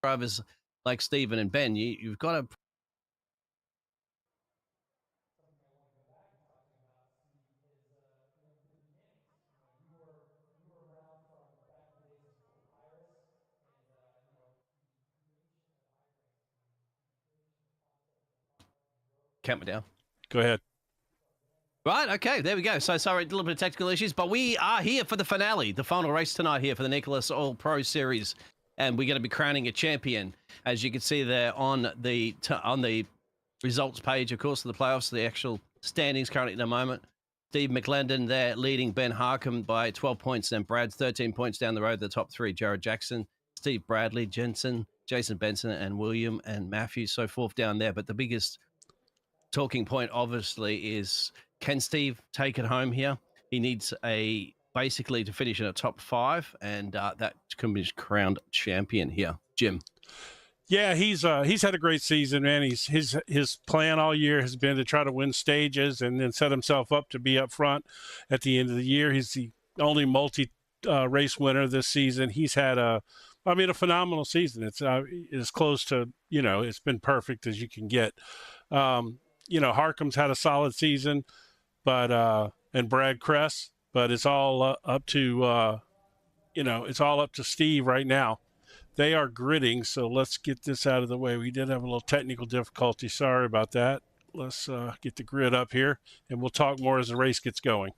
drivers like Stephen and Ben, you've got to. Count me down. Go ahead. Right, okay, there we go. So sorry, a little bit of technical issues, but we are here for the finale, the final race tonight here for the Nichols All Pro Series, and we're going to be crowning a champion, as you can see there on the results page, of course, of the playoffs, the actual standings currently at the moment. Steve McClendon there leading Ben Harcum by 12 points, and Brad's 13 points down the road. The top three: Jared Jackson, Steve Bradley, Jensen, Jason Benson, and William and Matthew, so forth down there. But the biggest talking point, obviously, is can Steve take it home here? He needs basically to finish in a top 5, and that can be his crowned champion here. Jim. Yeah, he's had a great season, man. His plan all year has been to try to win stages and then set himself up to be up front at the end of the year. He's the only multi-race winner this season. He's had a phenomenal season. It's as close to, it's been perfect as you can get. Harcum's had a solid season, but and Brad Kress, but it's all up to it's all up to Steve right now. They are gritting, so let's get this out of the way. We did have a little technical difficulty. Sorry about that. Let's get the grid up here, and we'll talk more as the race gets going.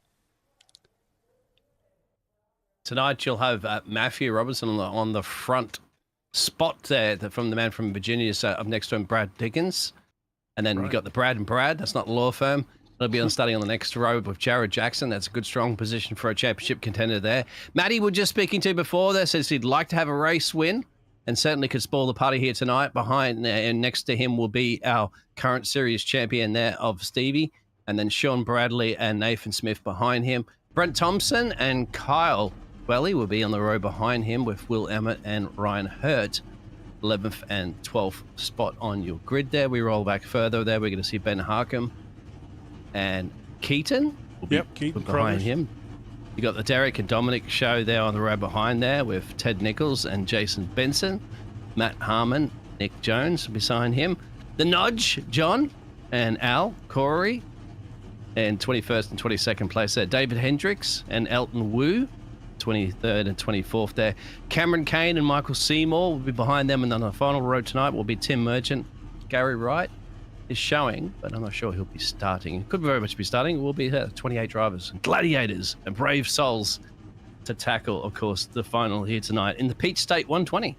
Tonight you'll have Matthew Robertson on the front spot there from the man from Virginia, so up next to him, Brad Dickens. And then We've got the Brad and Brad. That's not the law firm. They'll be starting on the next row with Jared Jackson. That's a good, strong position for a championship contender there. Matty, we're just speaking to before there, says he'd like to have a race win and certainly could spoil the party here tonight. Behind and next to him will be our current series champion there of Stevie, and then Sean Bradley and Nathan Smith behind him. Brent Thompson and Kyle Welly will be on the row behind him with Will Emmett and Ryan Hurt. 11th and 12th spot on your grid there. We roll back further there. We're going to see Ben Harcum and Keaton. Keaton behind brothers. him. You got the Derek and Dominic show there on the row behind there with Ted Nichols and Jason Benson. Matt Harmon, Nick Jones beside him. The Nudge, John and Al Corey. And 21st and 22nd place there. David Hendricks and Elton Wu. 23rd and 24th there. Cameron Kane and Michael Seymour will be behind them, and on the final row tonight will be Tim Merchant. Gary Wright is showing, but I'm not sure he'll be starting. Could very much be starting. It will be 28 drivers and gladiators and brave souls to tackle, of course, the final here tonight in the Peach State 120.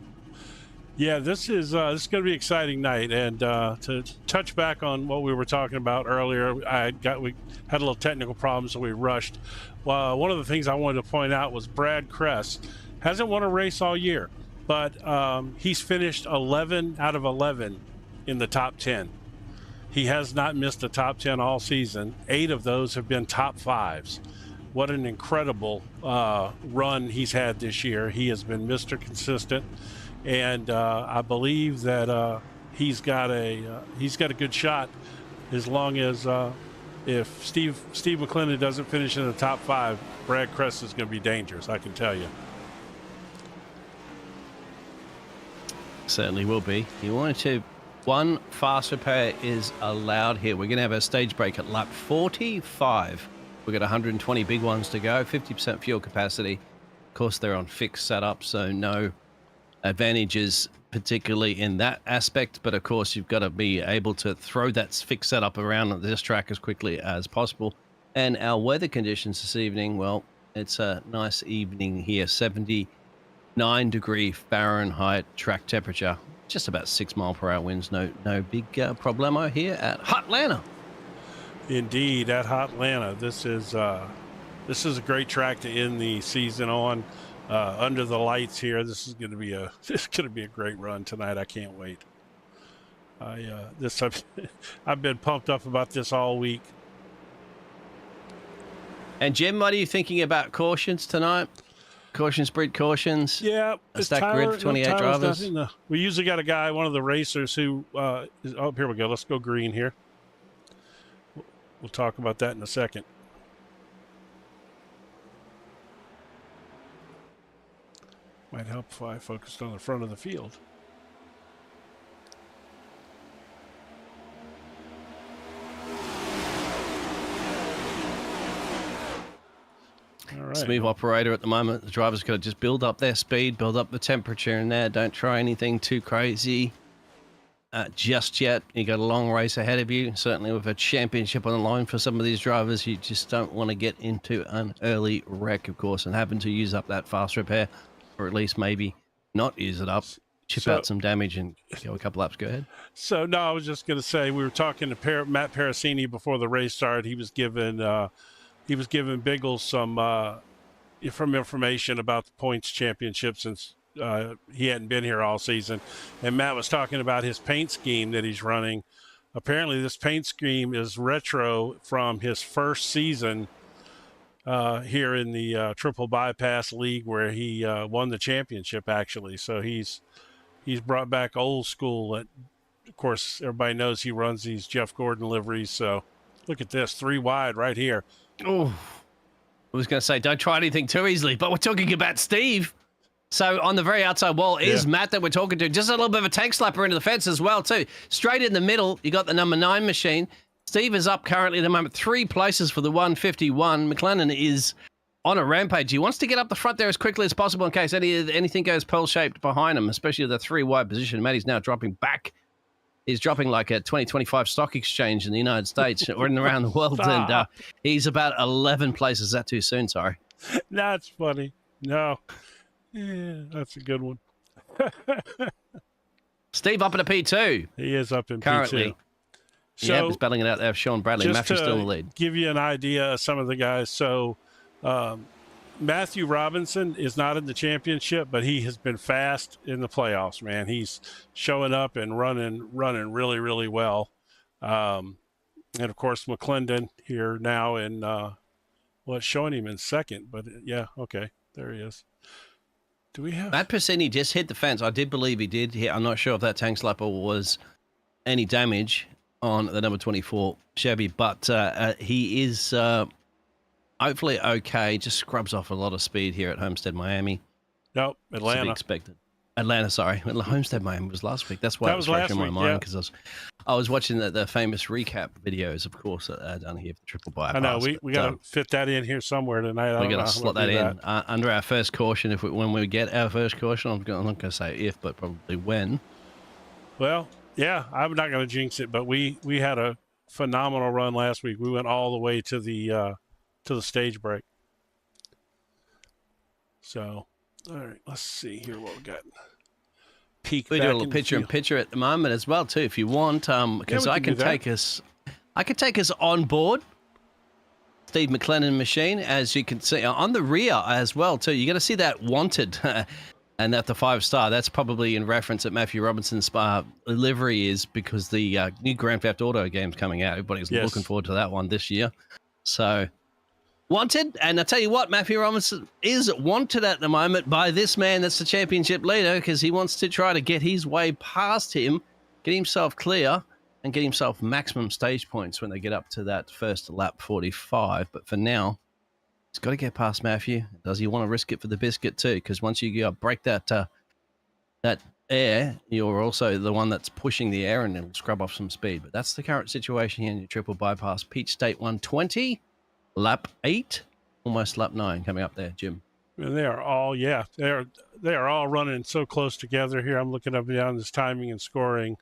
Yeah, this is going to be an exciting night. And to touch back on what we were talking about earlier, we had a little technical problem, so we rushed. One of the things I wanted to point out was Brad Kress hasn't won a race all year, but he's finished 11 out of 11 in the top 10. He has not missed a top 10 all season. 8 of those have been top 5s. What an incredible run he's had this year. He has been Mr. Consistent. And I believe that he's got a good shot, as long as if Steve McClendon doesn't finish in the top 5, Brad Kress is going to be dangerous, I can tell you. Certainly will be. You wanted to. One fast repair is allowed here. We're going to have a stage break at lap 45. We've got 120 big ones to go, 50% fuel capacity. Of course, they're on fixed setup, so no advantages particularly in that aspect, but of course you've got to be able to throw that fixed setup around this track as quickly as possible. And our weather conditions this evening, well, it's a nice evening here, 79 degree Fahrenheit track temperature, just about 6 mile per hour winds. No big problemo here at Hotlanta. Indeed, at Hotlanta. This is a great track to end the season on. Under the lights here, this is going to be a great run tonight. I can't wait. I've been pumped up about this all week. And Jim, what are you thinking about cautions tonight? Cautions breed cautions. Yeah, a stacked grid for 28 drivers. We usually got a guy, one of the racers who here we go. Let's go green here. We'll talk about that in a second. Might help if I focused on the front of the field. Smooth operator at the moment. The driver's got to just build up their speed, build up the temperature in there. Don't try anything too crazy just yet. You got a long race ahead of you. Certainly with a championship on the line for some of these drivers, you just don't want to get into an early wreck, of course, and having to use up that fast repair, or at least maybe not use it up, chip out some damage and go a couple laps. Go ahead. So, no, I was just going to say, we were talking to Matt Parasini before the race started. He was giving Biggles some information about the points championship since he hadn't been here all season. And Matt was talking about his paint scheme that he's running. Apparently, this paint scheme is retro from his first season here in the Triple Bypass League, where he won the championship, actually. So he's brought back old school. Of course, everybody knows he runs these Jeff Gordon liveries. So look at this, 3 wide right here. Oh, I was going to say, don't try anything too easily, but we're talking about Steve. So on the very outside wall is Matt that we're talking to. Just a little bit of a tank slapper into the fence as well, too. Straight in the middle, you got the number 9 machine. Steve is up currently at the moment 3 places for the 151. McLennan is on a rampage. He wants to get up the front there as quickly as possible in case anything goes pearl-shaped behind him, especially the 3 wide position. Matty's now dropping back. He's dropping like a 2025 stock exchange in the United States or around the world. And he's about 11 places. Is that too soon? Sorry. That's funny. No. Yeah, that's a good one. Steve up in a P2. He is up in currently. P2. So, he's battling it out there. Sean Bradley. Matthew's still in the lead. Give you an idea of some of the guys. So Matthew Robinson is not in the championship, but he has been fast in the playoffs, man. He's showing up and running really, really well. And, of course, McClendon here now in it's showing him in second. But, yeah, okay, there he is. Do we have... Matt Persini just hit the fence. I did believe he did. I'm not sure if that tank slapper was any damage on the number 24 Chevy, but he is... hopefully okay. Just scrubs off a lot of speed here at Homestead, Miami. Nope, Atlanta. To be expected. Atlanta, sorry. Homestead, Miami was last week. That's why it was fresh in my mind, because I was watching the famous recap videos, of course, down here for the Triple Bypass. I know. We got to fit that in here somewhere tonight. We're going to slot that in under our first caution. When we get our first caution, I'm not going to say if, but probably when. Well, yeah, I'm not going to jinx it, but we had a phenomenal run last week. We went all the way to the stage break. So, all right, let's see here what we got. Peek. We do a little picture at the moment as well too, if you want, because I can take us on board Steve McLennan machine, as you can see on the rear as well too. You got to see that wanted, and that the 5-star. That's probably in reference that Matthew Robinson's livery is because the new Grand Theft Auto game's coming out. Everybody's looking forward to that one this year. So. Wanted, and I tell you what, Matthew Robinson is wanted at the moment by this man that's the championship leader, because he wants to try to get his way past him, get himself clear, and get himself maximum stage points when they get up to that first lap 45. But for now, he's got to get past Matthew. Does he want to risk it for the biscuit too? Because once you break that air, you're also the one that's pushing the air, and it'll scrub off some speed. But that's the current situation here in your Triple Bypass Peach State 120. Lap 8, almost lap 9 coming up there, Jim. And they are all, they are all running so close together here. I'm looking up and down this timing and scoring,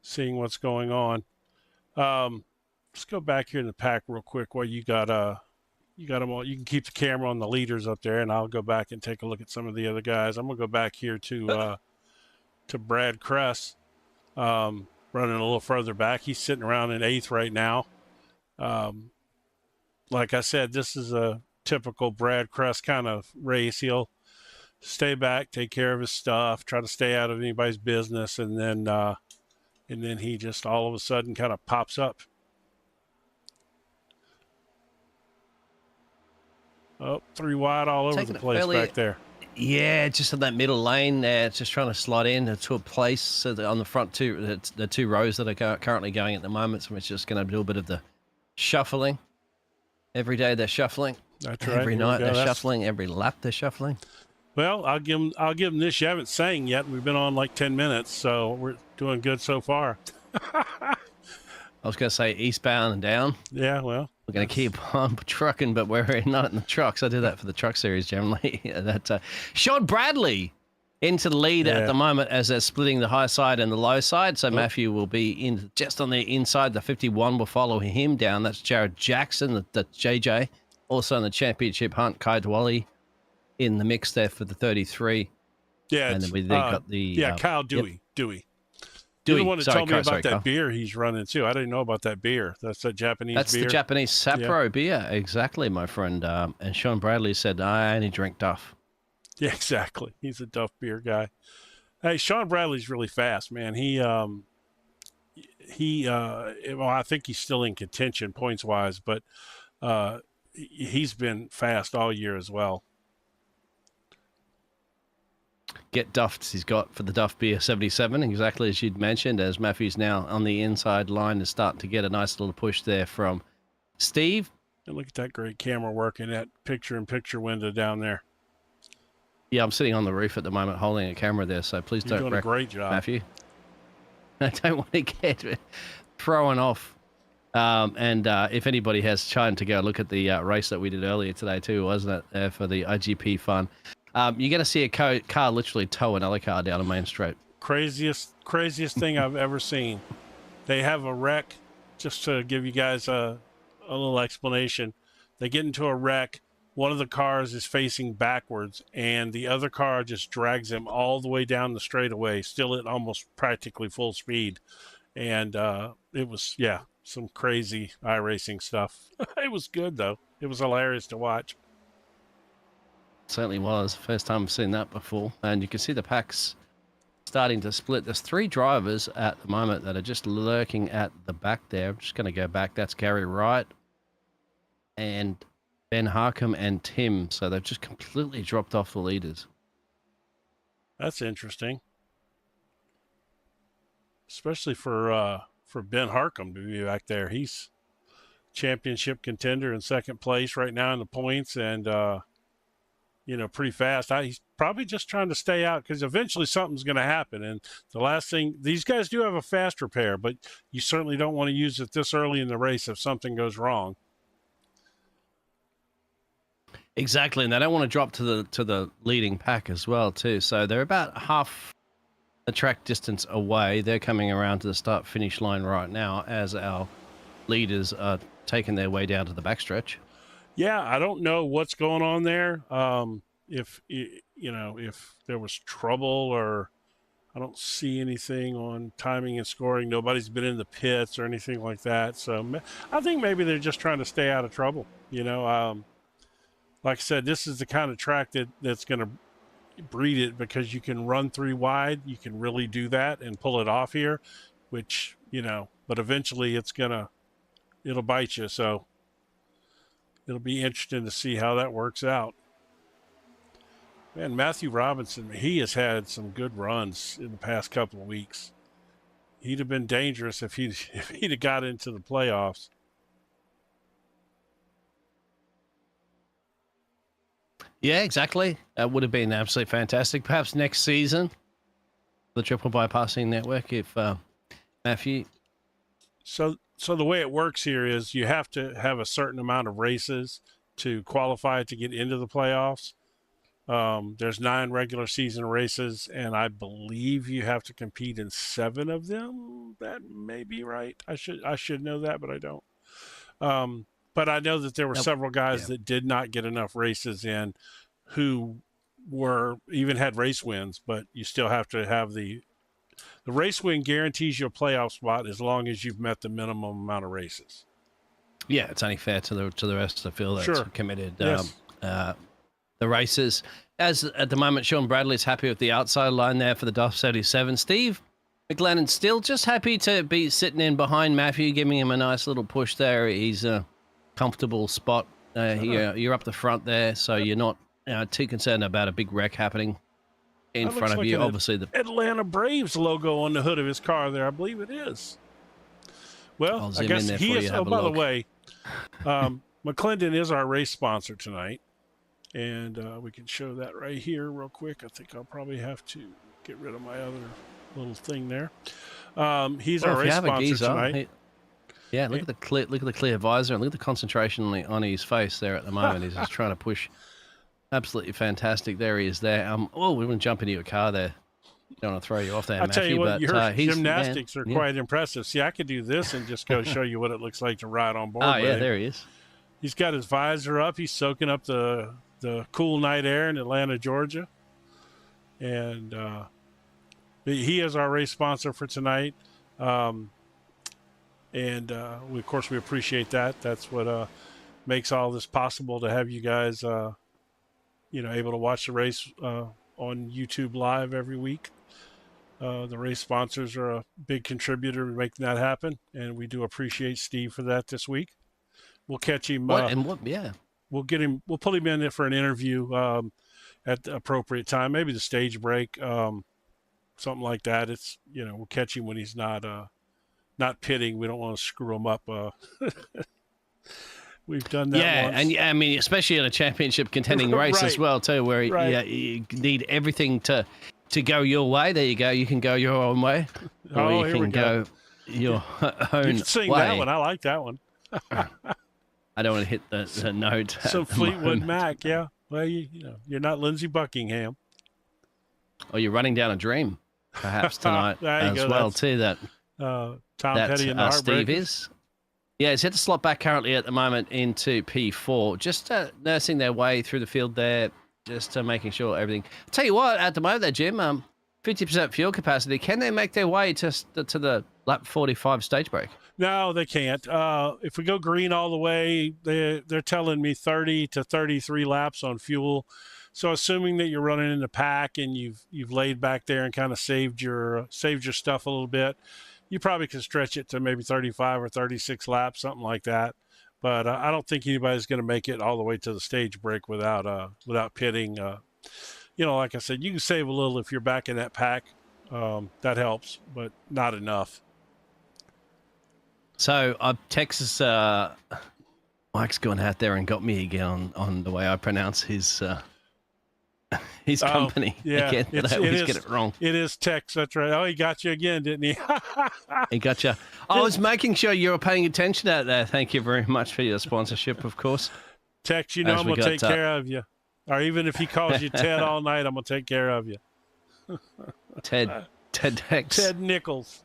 seeing what's going on. Let's go back here in the pack real quick while you got them all. You can keep the camera on the leaders up there, and I'll go back and take a look at some of the other guys. I'm gonna go back here to Brad Kress, running a little further back. He's sitting around in 8th right now. Like I said, this is a typical Brad Kress kind of race. He'll stay back, take care of his stuff, try to stay out of anybody's business, and then he just all of a sudden kind of pops up. Oh, 3 wide all over the place back there. Yeah, just in that middle lane there, just trying to slot in to a place so that on the front the 2 rows that are currently going at the moment. So it's just going to do a bit of the shuffling. Every day they're shuffling. That's right. Every night they're shuffling. Every lap they're shuffling. Well, I'll give them this. You haven't sang yet. We've been on like 10 minutes, so we're doing good so far. I was going to say eastbound and down. Yeah, well, we're going to keep on trucking, but we're not in the trucks. I do that for the truck series generally. Sean Bradley into the lead at the moment as they're splitting the high side and the low side. So Matthew will be in just on the inside. The 51 will follow him down. That's Jared Jackson, the JJ. Also in the championship hunt, Kai Dwally in the mix there for the 33. Yeah, and then we got the Kyle Dewey. Dewey. Dewey. You're the one that told me about that Kyle. beer he's running too. I didn't know about that beer. That's a Japanese beer. That's the Japanese Sapporo beer. Exactly, my friend. And Sean Bradley said, I only drink Duff. Yeah, exactly. He's a Duff beer guy. Hey, Sean Bradley's really fast, man. Well, I think he's still in contention points wise, but he's been fast all year as well. Get Duffed he's got for the Duff Beer 77, exactly as you'd mentioned, as Matthew's now on the inside line is starting to get a nice little push there from Steve. And look at that great camera work in that picture-in-picture window down there. Yeah, I'm sitting on the roof at the moment holding a camera there, so please don't doing a great job, Matthew. I don't want to get thrown off. And if anybody has time to go look at the race that we did earlier today too, wasn't it, for the IGP fun? You're going to see a car literally tow another car down a main street. Craziest thing I've ever seen. They have a wreck, just to give you guys a little explanation. They get into a wreck. One of the cars is facing backwards, and the other car just drags them all the way down the straightaway, still at almost practically full speed. And it was, some crazy iRacing stuff. It was good, though. It was hilarious to watch. Certainly was. First time I've seen that before. And you can see the packs starting to split. There's 3 drivers at the moment that are just lurking at the back there. I'm just going to go back. That's Gary Wright and Ben Harcum and Tim. So they've just completely dropped off the leaders. That's interesting. Especially for Ben Harcum to be back there. He's championship contender in second place right now in the points, and pretty fast. He's probably just trying to stay out because eventually something's going to happen. And the last thing, these guys do have a fast repair, but you certainly don't want to use it this early in the race if something goes wrong. Exactly, and they don't want to drop to the leading pack as well too. So they're about half the track distance away. They're coming around to the start-finish line right now as our leaders are taking their way down to the backstretch. Yeah, I don't know what's going on there. If there was trouble, or I don't see anything on timing and scoring. Nobody's been in the pits or anything like that. So I think maybe they're just trying to stay out of trouble. Like I said, this is the kind of track that's going to breed it, because you can run 3 wide. You can really do that and pull it off here, which, but eventually it'll bite you. So it'll be interesting to see how that works out. Man, Matthew Robinson, he has had some good runs in the past couple of weeks. He'd have been dangerous if he'd have got into the playoffs. Yeah, exactly. That would have been absolutely fantastic. Perhaps next season, the Triple Bypassing Network, if Matthew. So the way it works here is you have to have a certain amount of races to qualify to get into the playoffs. There's 9 regular season races, and I believe you have to compete in 7 of them. That may be right. I should know that, but I don't. But I know that there were several guys that did not get enough races in, who even had race wins, but you still have to have the race win guarantees you a playoff spot as long as you've met the minimum amount of races. Yeah, it's only fair to the rest of the field that's committed. Yes. The races. As at the moment, Sean Bradley's happy with the outside line there for the Duff 77. Steve McLennan still just happy to be sitting in behind Matthew, giving him a nice little push there. He's a comfortable spot. You're up the front there, so you're not too concerned about a big wreck happening in front of you. Obviously, the Atlanta Braves logo on the hood of his car there, I believe it is. Well, I guess he is. Oh, by the way, McClendon is our race sponsor tonight, and we can show that right here real quick. I think I'll probably have to get rid of my other little thing there. He's our race sponsor tonight. Yeah, look at the clear visor and look at the concentration on his face there at the moment. He's just trying to push. Absolutely fantastic. There he is there. Oh, we want to jump into your car there. Don't want to throw you off there, I'll Matthew. tell you what, but, your gymnastics are yeah. quite impressive. See, I could do this and just go show you what it looks like to ride on board. Oh, with yeah, him. there he is. He's got his visor up. He's soaking up the cool night air in Atlanta, Georgia. And he is our race sponsor for tonight. Of course, we appreciate that. That's what makes all this possible, to have you guys, able to watch the race on YouTube Live every week. The race sponsors are a big contributor to making that happen, and we do appreciate Steve for that this week. We'll catch him. Yeah. We'll get him. We'll put him in there for an interview at the appropriate time, maybe the stage break, something like that. It's we'll catch him when he's not pitting. We don't want to screw him up. We've done that. Yeah, once. and I mean, especially in a championship contending race as well, too, where you need everything to go your way. There you go. You can go your own way, or you can go your own you can sing way. that one. I like that one. I don't want to hit the note. Some Fleetwood Mac, yeah. Well, you're not Lindsey Buckingham. Or you're running down a dream, perhaps tonight as go. well, too. Tom Petty and the Steve Heartbreakers. is. Yeah, he's had to slot back currently at the moment into P4, just nursing their way through the field there, just making sure everything. I'll tell you what, at the moment there, Jim, 50% fuel capacity. Can they make their way to the lap 45 stage break? No, they can't. If we go green all the way, they're telling me 30 to 33 laps on fuel. So assuming that you're running in the pack and you've laid back there and kind of saved your stuff a little bit, you probably could stretch it to maybe 35 or 36 laps, something like that. But I don't think anybody's going to make it all the way to the stage break without pitting. Like I said, you can save a little if you're back in that pack. That helps, but not enough. So Texas, Mike's gone out there and got me again on the way I pronounce his company. Yeah, again, I always get it wrong. It is Tex. That's right. Oh, he got you again, didn't he? He got you. I was making sure you were paying attention out there. Thank you very much for your sponsorship, of course. Tex, I'm going to take care of you. Or even if he calls you Ted all night, I'm going to take care of you. Ted Tex. Ted Nichols.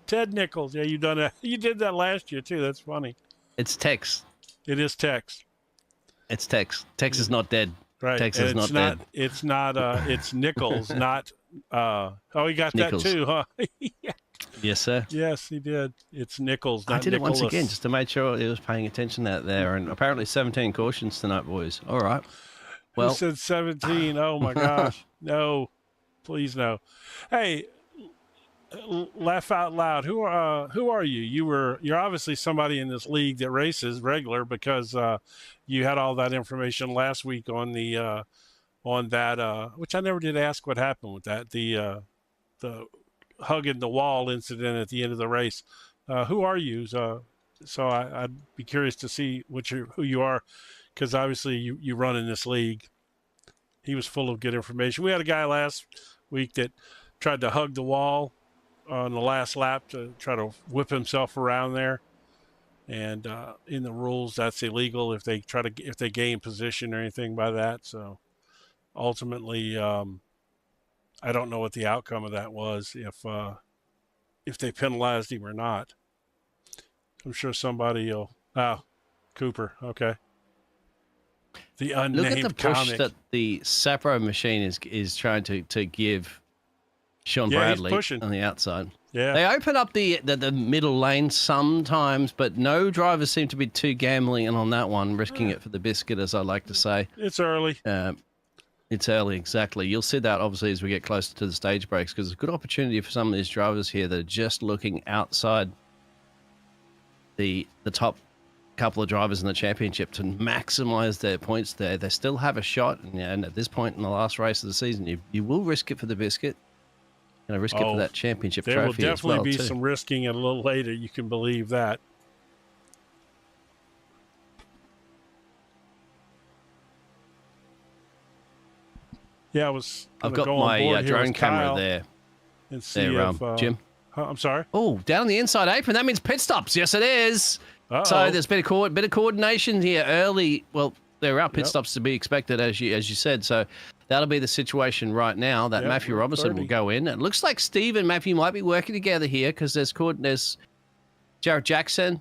Yeah, you done that. You did that last year too. That's funny. It's Tex. It is Tex. It's Tex. Tex is not dead. Right. Tex is not dead. It's not. It's Nichols. Not. He got Nichols. that too, huh? Yeah. Yes, sir. Yes, he did. It's Nichols. Not I did Nicholas. it once again just to make sure he was paying attention out there. And apparently 17 cautions tonight, boys. All right. Well, who said 17? Oh my gosh. No, please no. Hey, laugh out loud. Who are you? You're obviously somebody in this league that races regular, because you had all that information last week on the on that which I never did ask what happened with that, the hugging the wall incident at the end of the race. Who are you? So I'd be curious to see who you are, because obviously you run in this league. He was full of good information. We had a guy last week that tried to hug the wall on the last lap to try to whip himself around there. And in the rules, that's illegal if they gain position or anything by that. So ultimately, I don't know what the outcome of that was, if they penalized him or not. I'm sure somebody will. Cooper. Okay. The unnamed look at the push comic that the Sapro machine is trying to give Sean Bradley on the outside. Yeah. They open up the middle lane sometimes, but no drivers seem to be too gambling on that one, risking it for the biscuit, as I like to say. It's early. It's early, exactly. You'll see that, obviously, as we get closer to the stage breaks, because it's a good opportunity for some of these drivers here that are just looking outside the top couple of drivers in the championship to maximize their points there. They still have a shot, and at this point in the last race of the season, you will risk it for the biscuit. Going to risk it for that championship trophy as well, there will definitely be too. some risking it a little later. You can believe that. Yeah, I've got my drone camera there. And see Jim. I'm sorry. Oh, down the inside apron. That means pit stops. Yes, it is. So there's been a bit of coordination here early. Well, there are pit stops to be expected, as you said. So that'll be the situation right now that Matthew Robertson will go in. It looks like Steve and Matthew might be working together here because there's Jared Jackson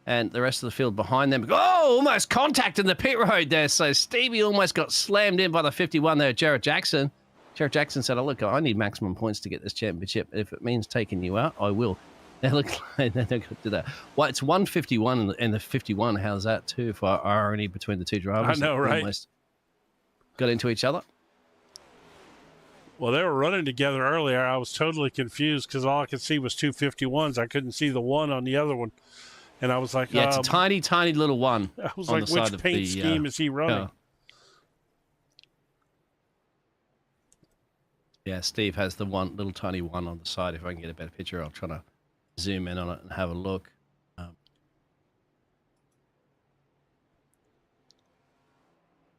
and the rest of the field behind them. Oh, almost contact in the pit road there. So Stevie almost got slammed in by the 51 there, Jared Jackson. Jared Jackson said, "Oh, look, I need maximum points to get this championship. If it means taking you out, I will." They look like they're going to do that. Well, it's 151 and the 51. How's that, too, for irony between the two drivers? I know, right? Almost got into each other. Well, they were running together earlier. I was totally confused because all I could see was 251s. I couldn't see the one on the other one. And I was like, yeah, it's a tiny, tiny little one. I was like, which paint scheme is he running? Yeah, Steve has the one little tiny one on the side. If I can get a better picture, I'll try to zoom in on it and have a look.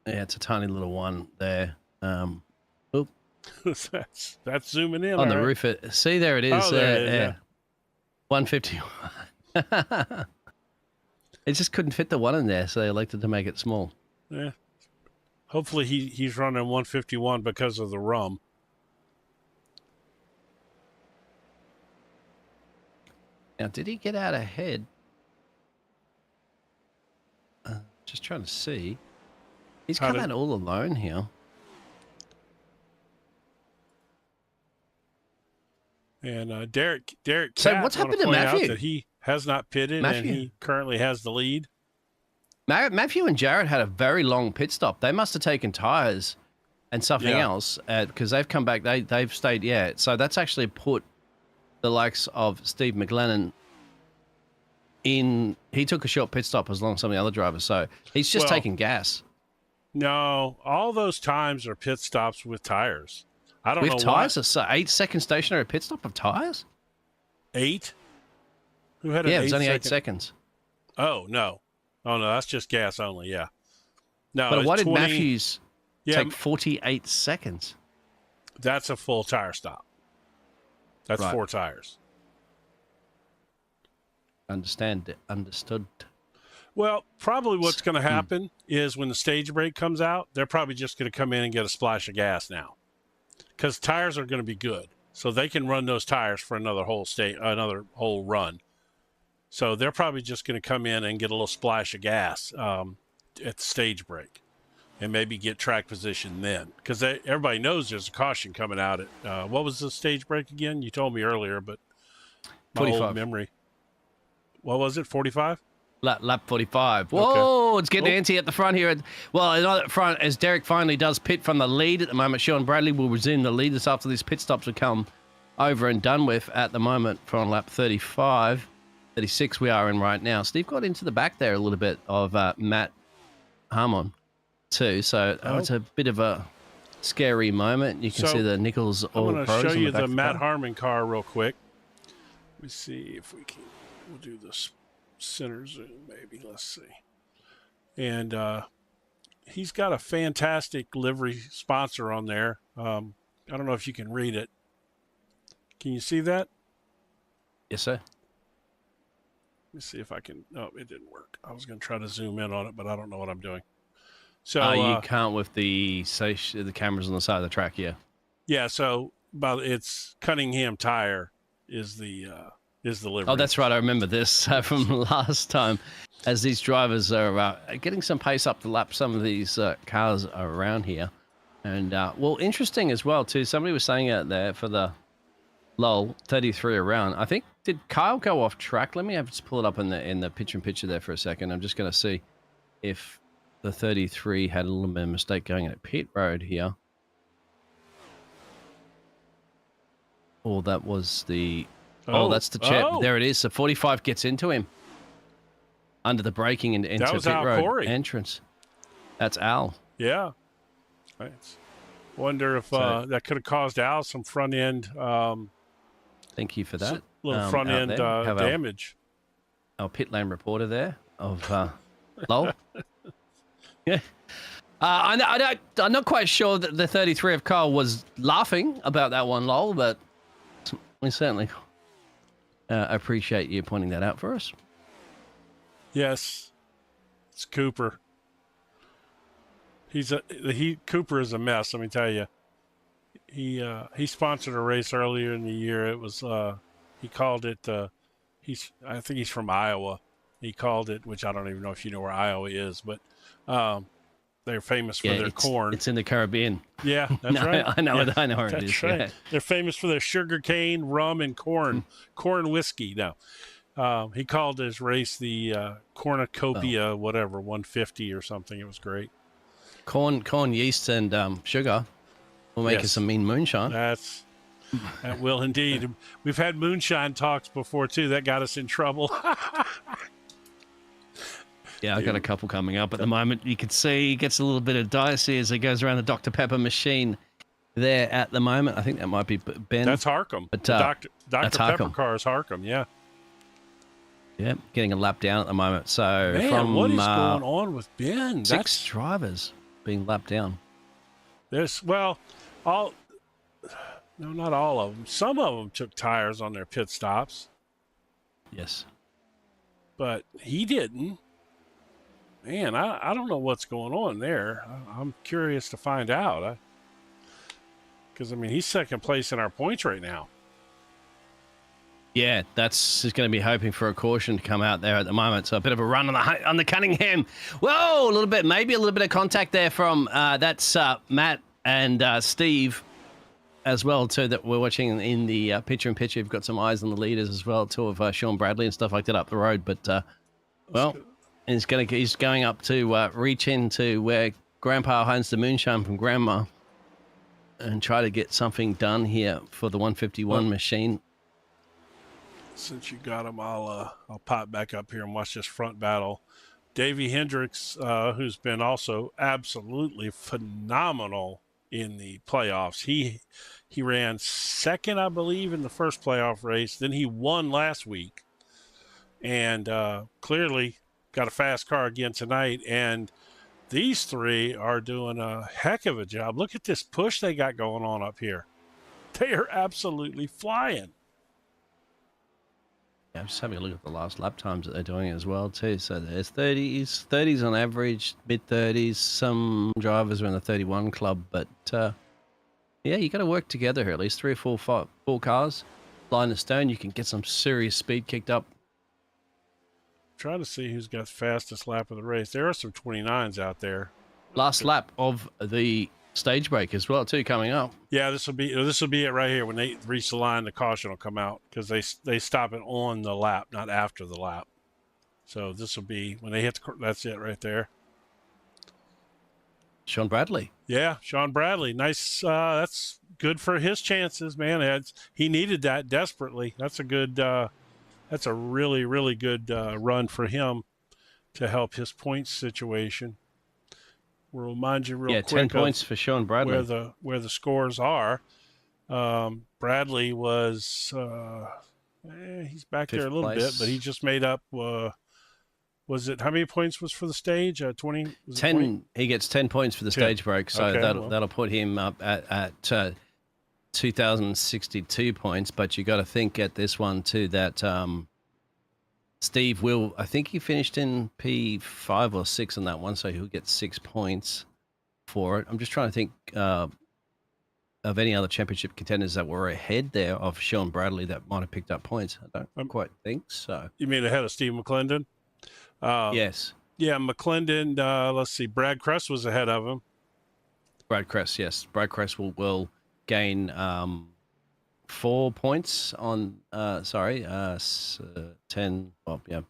Yeah, it's a tiny little one there. that's zooming in on the roof. See, there it is. Oh, there it is, yeah. 151. It just couldn't fit the one in there, so they elected to make it small. Yeah. Hopefully he's running 151 because of the rum. Now, did he get out ahead? Just trying to see. He's come out all alone here. And Derek. So what's happened to Matthew? That he has not pitted, and he currently has the lead. Matthew and Jared had a very long pit stop. They must have taken tires and something else because they've come back. They've stayed. Yeah, so that's actually put the likes of Steve McLennan in. He took a short pit stop as long as some of the other drivers. So he's just taking gas. No, all those times are pit stops with tires. I don't know. With tires, it's 8-second stationary pit stop of tires. 8? Who had an 8 it was only second? 8 seconds. Oh no, that's just gas only. Yeah. No, but why did Matthews take 48 seconds? That's a full tire stop. That's 4 tires. Understood. Well, probably what's going to happen is when the stage brake comes out, they're probably just going to come in and get a splash of gas now, because tires are going to be good, so they can run those tires for another whole run. So they're probably just going to come in and get a little splash of gas at the stage brake, and maybe get track position then, because everybody knows there's a caution coming out at what was the stage brake again? You told me earlier, but my 45. old memory. What was it? 45. Lap 45. Whoa, it's getting antsy at the front here. Well, at the front, as Derek finally does pit from the lead at the moment, Sean Bradley will resume the lead after these pit stops will come over and done with at the moment from lap 35. 36 we are in right now. Steve got into the back there a little bit of Matt Harmon too, so it's a bit of a scary moment. You can see the Nichols all pros. I'm going to show you the Matt car. Harmon car real quick. Let me see if we can. We'll do this center zoom, maybe. Let's see. And he's got a fantastic livery sponsor on there. I don't know if you can read it. Can you see that? Yes, sir. Let me see if I can. No, it didn't work. I was going to try to zoom in on it, but I don't know what I'm doing. So you can't with the cameras on the side of the track, yeah. Yeah, so it's Cunningham Tire is the livery. Oh, that's right. I remember this from last time, as these drivers are getting some pace up to lap some of these cars around here. And, well, interesting as well, too. Somebody was saying out there for the lull, 33 around. I think, did Kyle go off track? Let me just pull it up in the picture there for a second. I'm just going to see if the 33 had a little bit of a mistake going at pit road here. Oh, that was the... Oh, that's the chip. Oh. There it is. So 45 gets into him under the braking and into pit road entrance. That's Al. Yeah. Right. Wonder if that could have caused Al some front end. Thank you for that. Little front end damage. Our pit lane reporter there of Lowell. Yeah. I'm not quite sure that the 33 of Kyle was laughing about that one, Lowell, but we certainly appreciate you pointing that out for us. Yes, it's Cooper. Cooper is a mess. Let me tell you. He sponsored a race earlier in the year. It was he called it. I think he's from Iowa. He called it, which I don't even know if you know where Iowa is, but they're famous for their corn. It's in the Caribbean. Yeah, that's right. I know yeah, where it is. That's right. Yeah. They're famous for their sugar cane, rum, and corn whiskey. Now, he called his race the Cornucopia, whatever, 150 or something. It was great. Corn yeast and sugar will make us some mean moonshine. That will indeed. We've had moonshine talks before too. That got us in trouble. Yeah, I got a couple coming up at the moment. You can see he gets a little bit of dicey as he goes around the Dr. Pepper machine there at the moment. I think that might be Ben. That's Harcum. But, Dr. that's Pepper Harcum. car is Harcum, yeah. Yeah, getting a lap down at the moment. So Man, what is going on with Ben? Six drivers being lapped down. Not all of them. Some of them took tires on their pit stops. Yes. But he didn't. Man, I don't know what's going on there. I'm curious to find out. Because, he's second place in our points right now. Yeah, that's just going to be hoping for a caution to come out there at the moment. So a bit of a run on the Cunningham. Whoa, maybe a little bit of contact there from that's Matt and Steve as well too. That we're watching in the picture-in-picture. You've got some eyes on the leaders as well too of Sean Bradley and stuff like that up the road. But he's going up to reach into where Grandpa hides the moonshine from Grandma and try to get something done here for the 151 machine. Since you got him, I'll pop back up here and watch this front battle. Davey Hendricks, who's been also absolutely phenomenal in the playoffs. He ran second, I believe, in the first playoff race. Then he won last week, and clearly got a fast car again tonight. And these three are doing a heck of a job. Look at this push they got going on up here. They are absolutely flying. Yeah, I'm just having a look at the last lap times that they're doing as well too. So there's 30s on average, mid-30s. Some drivers are in the 31 club, but yeah, you got to work together here. At least 3 or 4 cars, line of stone. You can get some serious speed kicked up. Trying to see who's got the fastest lap of the race. There are some 29s out there. Last lap of the stage break as well too coming up. Yeah, this will be it right here. When they reach the line, the caution will come out because they stop it on the lap, not after the lap. So this will be when they hit that's it right there. Sean Bradley. Yeah, Sean Bradley. Nice. That's good for his chances, man. He needed that desperately. That's a really, really good run for him to help his points situation. We'll remind you real quick. 10 points for Sean Bradley. Where the scores are. Bradley was he's back there a little bit, but he just made up. Was it how many points was for the stage? 20. 10. 20? He gets 10 points for the stage break, so okay, that'll put him up at 2,062 points. But you got to think at this one too that Steve will. I think he finished in P5 or 6 on that one, so he'll get 6 points for it. I'm just trying to think of any other championship contenders that were ahead there of Sean Bradley that might have picked up points. I don't quite think so. You mean ahead of Steve McClendon? Yes. Yeah, McClendon. Let's see. Brad Kress was ahead of him. Brad Kress, yes. Brad Kress will gain 4 points on 10. Well, yeah,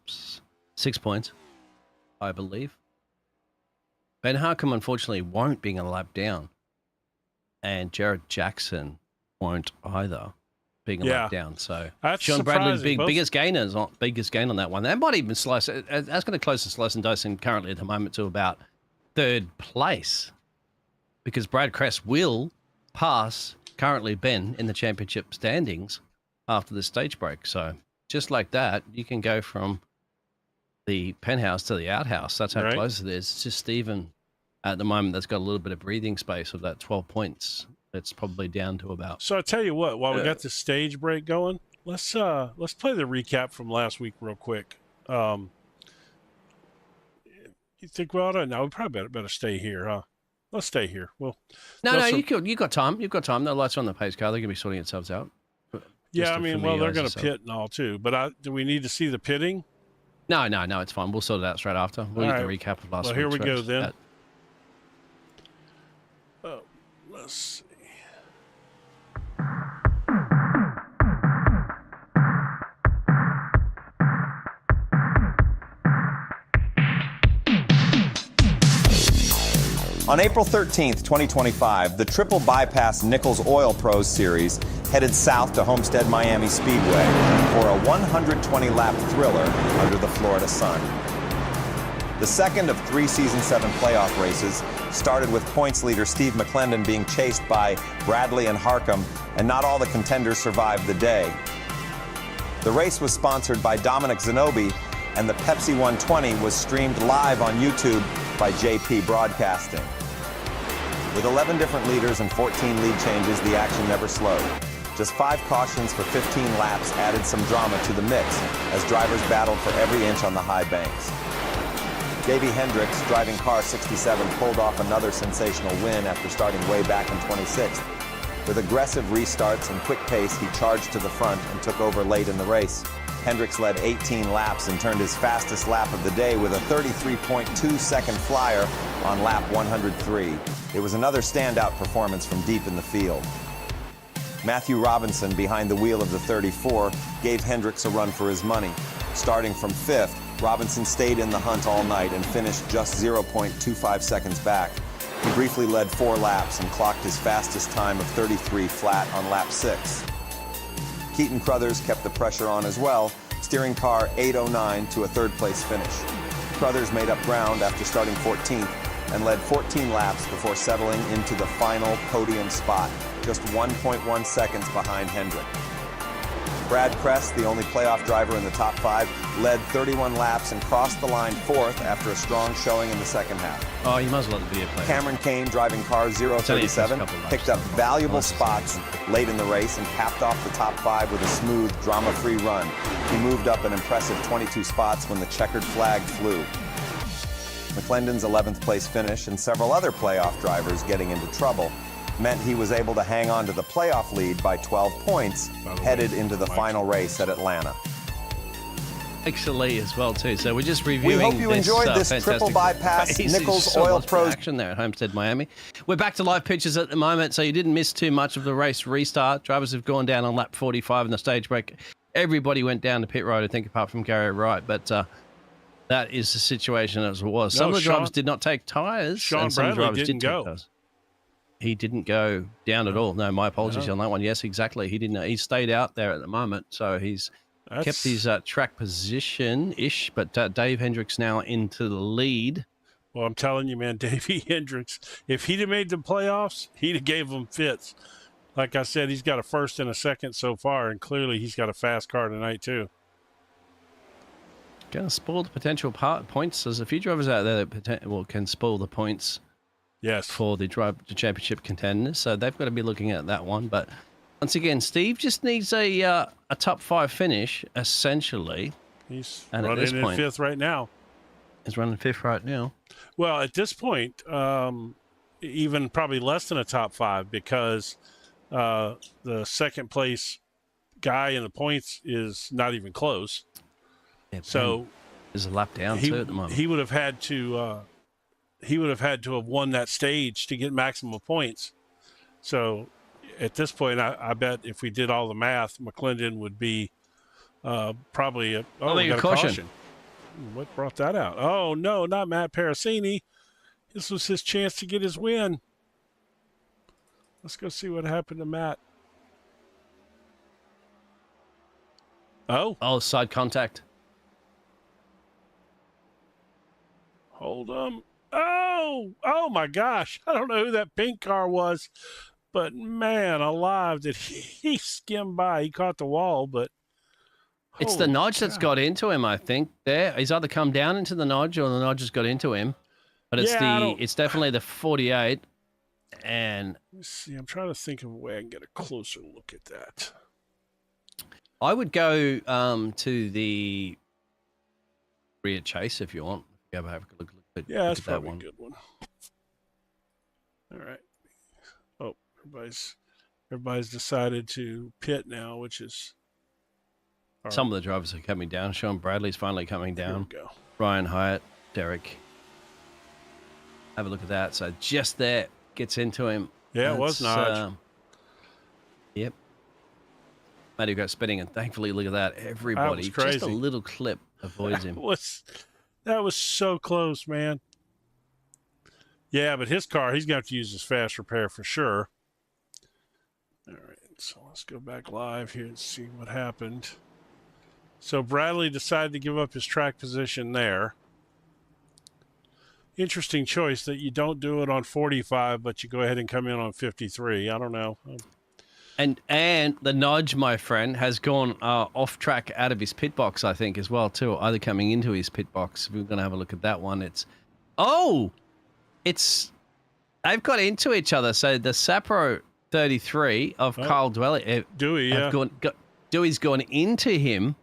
6 points, I believe. Ben Harcum unfortunately won't being a lap down, and Jared Jackson won't either being a lap down. So that's Sean Bradley's biggest gain on that one. That might even slice. That's going to close the slice and dicing currently at the moment to about 3rd place, because Brad Kress will pass currently Ben in the championship standings after the stage break. So just like that, you can go from the penthouse to the outhouse. That's how close it is. It's just Steven at the moment that's got a little bit of breathing space of that 12 points. It's probably down to about. So I tell you what, while we got the stage break going, let's play the recap from last week real quick. You think, well, no, we probably better stay here, huh? Let's stay here. Well, no, you got time. You've got time. The lights are on the pace car. They're going to be sorting themselves out. Yeah, I mean, well, they're going to pit and all too. But do we need to see the pitting? No, it's fine. We'll sort it out straight after. We'll get the recap of last week. Well, here we go then. Let's see. On April 13th, 2025, the Triple Bypass Nichols Oil Pros Series headed south to Homestead Miami Speedway for a 120-lap thriller under the Florida sun. The second of 3 Season 7 playoff races started with points leader Steve McClendon being chased by Bradley and Harcum, and not all the contenders survived the day. The race was sponsored by Dominic Zanobi, and the Pepsi 120 was streamed live on YouTube by JPBroadcasting. With 11 different leaders and 14 lead changes, the action never slowed. Just 5 cautions for 15 laps added some drama to the mix as drivers battled for every inch on the high banks. Davey Hendricks, driving car 67, pulled off another sensational win after starting way back in 26th. With aggressive restarts and quick pace, he charged to the front and took over late in the race. Hendricks led 18 laps and turned his fastest lap of the day with a 33.2-second flyer on lap 103. It was another standout performance from deep in the field. Matthew Robinson, behind the wheel of the 34, gave Hendricks a run for his money. Starting from 5th, Robinson stayed in the hunt all night and finished just 0.25 seconds back. He briefly led 4 laps and clocked his fastest time of 33 flat on lap 6. Keaton Crothers kept the pressure on as well, steering car 809 to a third-place finish. Crothers made up ground after starting 14th and led 14 laps before settling into the final podium spot, just 1.1 seconds behind Hendrick. Brad Kress, the only playoff driver in the top 5, led 31 laps and crossed the line 4th after a strong showing in the second half. Oh, you might as well let the video play. Cameron Kane, driving car 037, picked up valuable spots late in the race and capped off the top 5 with a smooth, drama-free run. He moved up an impressive 22 spots when the checkered flag flew. McClendon's 11th place finish and several other playoff drivers getting into trouble meant he was able to hang on to the playoff lead by 12 points headed into the final race at Atlanta. Excellent as well too. So we're just reviewing. We hope you enjoyed this Triple Bypass Nichols Oil Pros action there at Homestead Miami. We're back to live pictures at the moment, so you didn't miss too much of the race restart. Drivers have gone down on lap 45 in the stage break. Everybody went down to pit road, I think, apart from Gary Wright, but that is the situation as it was. Some of the drivers did not take tyres. Sean Bradley didn't go. He didn't go down at all. No, my apologies on that one. Yes, exactly. He didn't. He stayed out there at the moment, so he's kept his track position-ish. But Dave Hendricks now into the lead. Well, I'm telling you, man, Davey Hendricks, if he'd have made the playoffs, he'd have gave them fits. Like I said, he's got a first and a second so far, and clearly he's got a fast car tonight too. Going to spoil the potential points. There's a few drivers out there that can spoil the points. Yes, for the championship contenders, so they've got to be looking at that one. But once again, Steve just needs a top 5 finish, essentially. He's and running in 5th right now. He's running 5th right now. Well, at this point, even probably less than a top 5 because the second place guy in the points is not even close. Yeah, so there's a lap down too at the moment. He would have had to. He would have had to have won that stage to get maximum points. So at this point, I bet if we did all the math, McClendon would be probably we got a caution. What brought that out? Oh, no, not Matt Parasini. This was his chance to get his win. Let's go see what happened to Matt. Oh, side contact. Hold on. Oh my gosh. I don't know who that pink car was, but man alive, did he skim by. He caught the wall, but it's the nudge that's got into him, I think. There, he's either come down into the nudge or the nudge has got into him. But it's definitely the 48. And let's see, I'm trying to think of a way I can get a closer look at that. I would go to the rear chase if you want. Go have a look But Yeah, that's look at that probably one. a good one. All right. Oh, everybody's decided to pit now, which is Some of the drivers are coming down. Sean Bradley's finally coming down. Here we go. Ryan Hyatt, Derek. Have a look at that. So just there, gets into him. Yeah, it was Nodge. Yep. Matty got spinning, and thankfully, look at that. Everybody, That was crazy. just a little clip avoids him. That was so close, man. Yeah, but his car, he's going to have to use his fast repair for sure. All right, so let's go back live here and see what happened. So Bradley decided to give up his track position there. Interesting choice that you don't do it on 45, but you go ahead and come in on 53. I don't know. And the Nudge, my friend, has gone off track out of his pit box, I think, as well, too. Either coming into his pit box. We're going to have a look at that one. They've got into each other. So the Sapro 33 of Kyle Dewey, yeah. Dewey's gone into him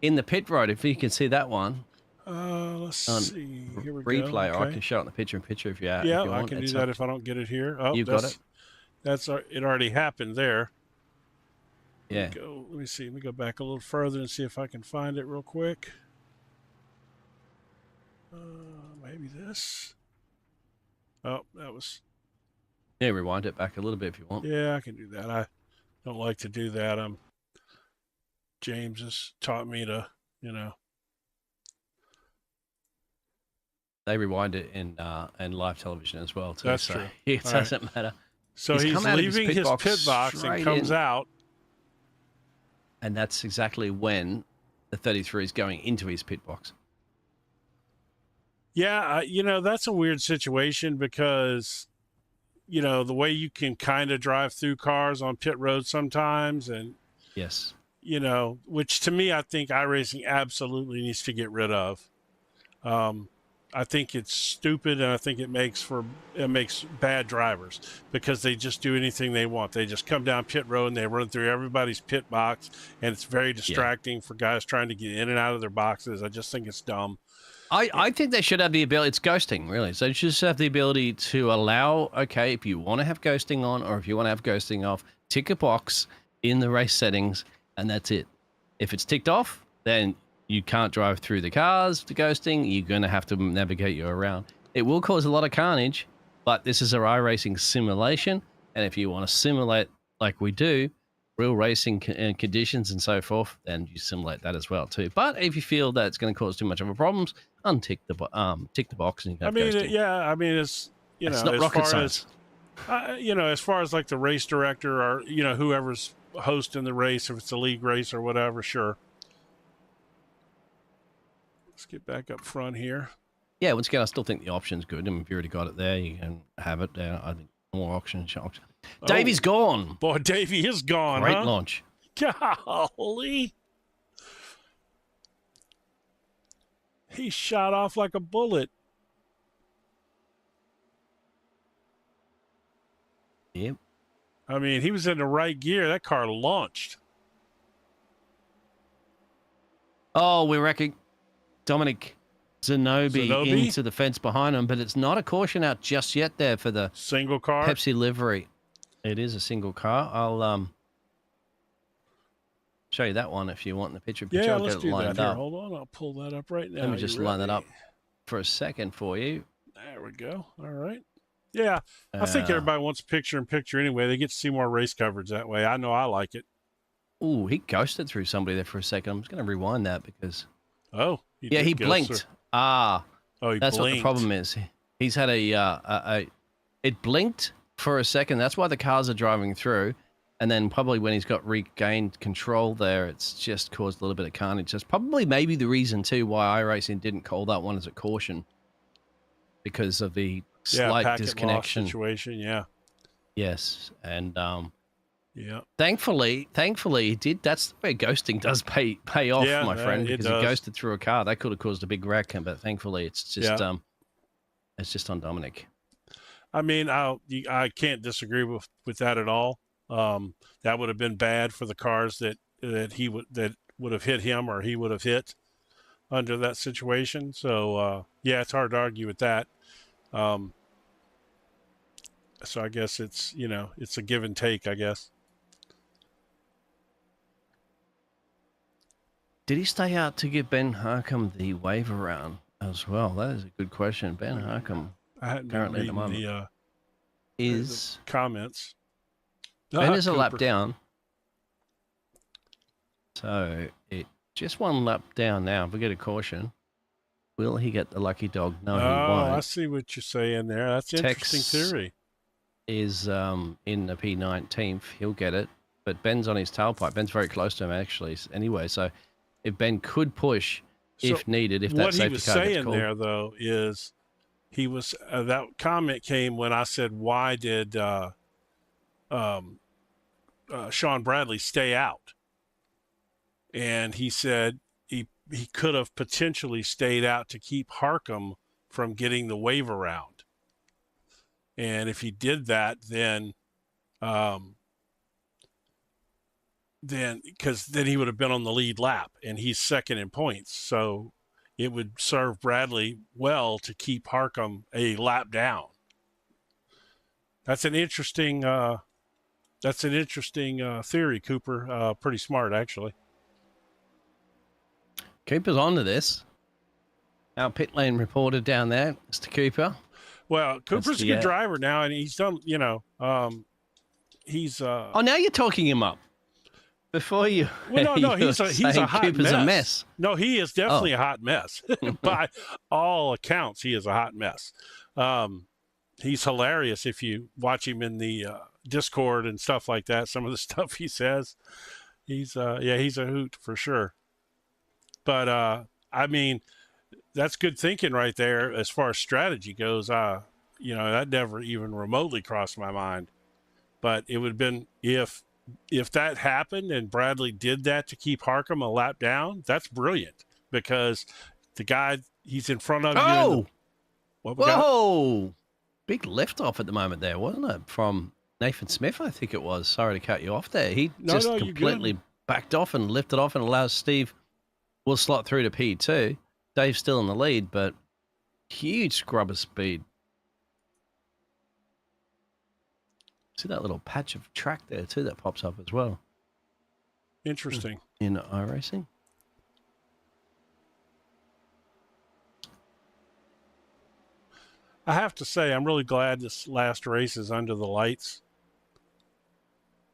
in the pit road, if you can see that one. Let's see. Here we replay, go. or I can show it in the picture if you Yeah, if you I want. can do that if I don't get it here. Oh, you got it. It already happened there. Yeah. Let me see. Let me go back a little further and see if I can find it real quick. Maybe this. Oh, that was. Yeah, rewind it back a little bit if you want. Yeah, I can do that. I don't like to do that. James has taught me to, They rewind it in live television as well too. That's so true. It doesn't matter. So he's leaving his pit box and comes out. And that's exactly when the 33 is going into his pit box. Yeah, that's a weird situation because, the way you can kind of drive through cars on pit road sometimes. And, yes, which to me, I think iRacing absolutely needs to get rid of. I think it's stupid, and I think it makes bad drivers because they just do anything they want. They just come down pit road and they run through everybody's pit box, and it's very distracting for guys trying to get in and out of their boxes. I just think it's dumb. I think they should have the ability. It's ghosting, really. So they should just have the ability to allow, okay, if you want to have ghosting on or if you want to have ghosting off, tick a box in the race settings, and that's it. If it's ticked off, then you can't drive through the cars to ghosting. You're going to have to navigate you around. It will cause a lot of carnage, but this is an iRacing simulation. And if you want to simulate like we do, real racing conditions and so forth, then you simulate that as well too. But if you feel that it's going to cause too much of a problems, tick the box and you can have ghosting. It's it's not rocket science. As far as like the race director or whoever's hosting the race, if it's a league race or whatever, sure. Let's get back up front here. Yeah, once again, I still think the option's good. I mean, if you already got it there, you can have it there. I think more options. Davey's gone. Boy, Davey is gone. Great launch. Golly. He shot off like a bullet. Yep. I mean, he was in the right gear. That car launched. Oh, we reckon Dominic Zanobi into the fence behind him, but it's not a caution out just yet there for the single car Pepsi livery. It is a single car. I'll show you that one if you want in the picture. Yeah, I'll let's get it do lined that. Here, up. hold on, I'll pull that up right now. Let me just line that up for a second for you. There we go. All right. Yeah, I think everybody wants picture-in-picture anyway. They get to see more race coverage that way. I know I like it. Ooh, he ghosted through somebody there for a second. I'm just going to rewind that because... Oh, he blinked. Oh, he that's blinked. What the problem is. He's had it blinked for a second. That's why the cars are driving through. And then probably when he's got regained control there, it's just caused a little bit of carnage. That's probably maybe the reason too why iRacing didn't call that one as a caution, because of the slight disconnection situation. Yeah. Yes, and yeah. Thankfully, he did. That's where ghosting does pay off, my friend, because he ghosted through a car. That could have caused a big wreck, but thankfully, it's just on Dominic. I mean, I can't disagree with that at all. That would have been bad for the cars that would have hit him or he would have hit under that situation. So Yeah, it's hard to argue with that. So I guess it's, it's a give and take, I guess. Did he stay out to give Ben Harcum the wave around as well? That is a good question. Ben Harcum I hadn't currently been at the reading moment the comments. Ben is a lap Cooper. down. So it just one lap down now. If we get a caution, will he get the lucky dog? No, he won't. I see what you're saying there. That's an interesting theory. Is in the P19th. He'll get it. But Ben's on his tailpipe. Ben's very close to him, actually, anyway. So if Ben could push if needed, if that safety car gets called. What he was saying there, though, is he was that comment came when I said, why did Sean Bradley stay out? And he said he could have potentially stayed out to keep Harcum from getting the wave around. And if he did that, then because then he would have been on the lead lap, and he's second in points. So it would serve Bradley well to keep Harcum a lap down. That's an interesting theory, Cooper. Pretty smart, actually. Cooper's onto this. Our pit lane reporter down there, Mr. Cooper. Well, Cooper's a good driver now, and he's done, he's... Oh, now you're talking him up. Before you... Well, no, he's a hot Cooper's a mess. No, he is definitely a hot mess. By all accounts, he is a hot mess. He's hilarious if you watch him in the Discord and stuff like that. Some of the stuff he says, he's a hoot for sure. But, I mean, that's good thinking right there as far as strategy goes. That never even remotely crossed my mind. But it would have been if that happened and Bradley did that to keep Harcum a lap down, that's brilliant because the guy he's in front of you. Whoa! Big lift off at the moment there, wasn't it? From Nathan Smith, I think it was. Sorry to cut you off there. He completely backed off and lifted off and allows Steve will slot through to P2. Dave's still in the lead, but huge scrubber speed. See that little patch of track there too that pops up as well. Interesting. In iRacing. I have to say, I'm really glad this last race is under the lights.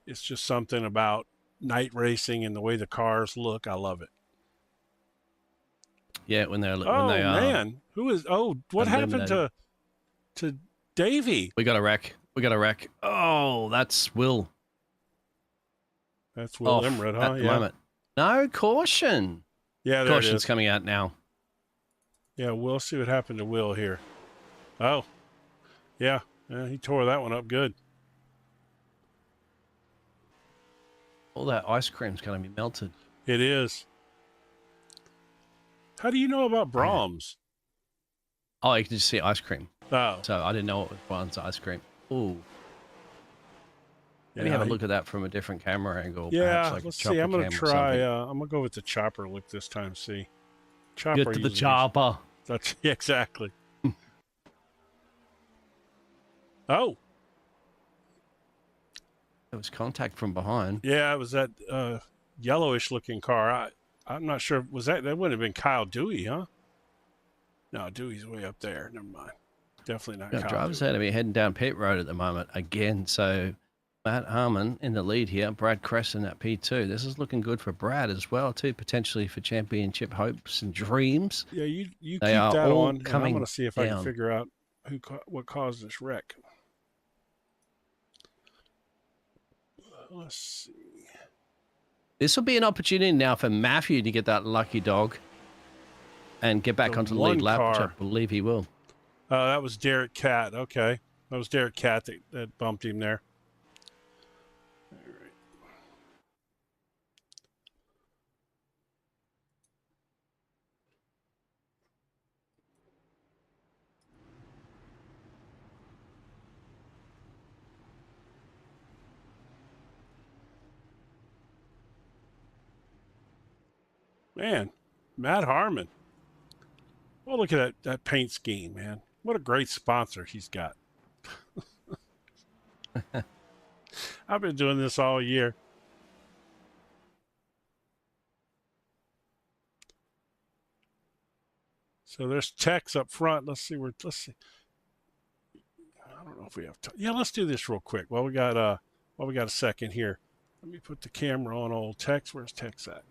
It's just something about night racing and the way the cars look. I love it. Yeah, when they are. Man, what happened to Davey? We got a wreck. Oh, that's Will. That's Will Emmerich, huh? At the moment. No, caution. Yeah, caution's coming out now. Yeah, we'll see what happened to Will here. Oh, yeah, he tore that one up good. All that ice cream's going to be melted. It is. How do you know about Brahms? Oh, you can just see ice cream. Oh. So I didn't know it was Brahms ice cream. Ooh. Maybe have a look at that from a different camera angle. Yeah, like let's see. I'm going to try. I'm going to go with the chopper look this time. See. Chopper. Get to the chopper. That's exactly. Oh. It was contact from behind. Yeah, it was that yellowish looking car. I'm not sure. That wouldn't have been Kyle Dewey, huh? No, Dewey's way up there. Never mind. Definitely not Kyle Drivers Dewey. out of me heading down pit road at the moment again. So Matt Harmon in the lead here. Brad Cresson at P2. This is looking good for Brad as well, too, potentially for championship hopes and dreams. Yeah, you keep that on. I'm going to see if I can figure out what caused this wreck. Let's see. This will be an opportunity now for Matthew to get that lucky dog and get back onto the lead lap, which I believe he will. That was Derek Catt. Okay. That was Derek Catt that bumped him there. All right. Man, Matt Harmon. Well, look at that paint scheme, man. What a great sponsor he's got. I've been doing this all year. So there's Tex up front. Let's see. I don't know if we have time. Yeah, let's do this real quick. Well, we got a second here. Let me put the camera on old Tex. Where's Tex at?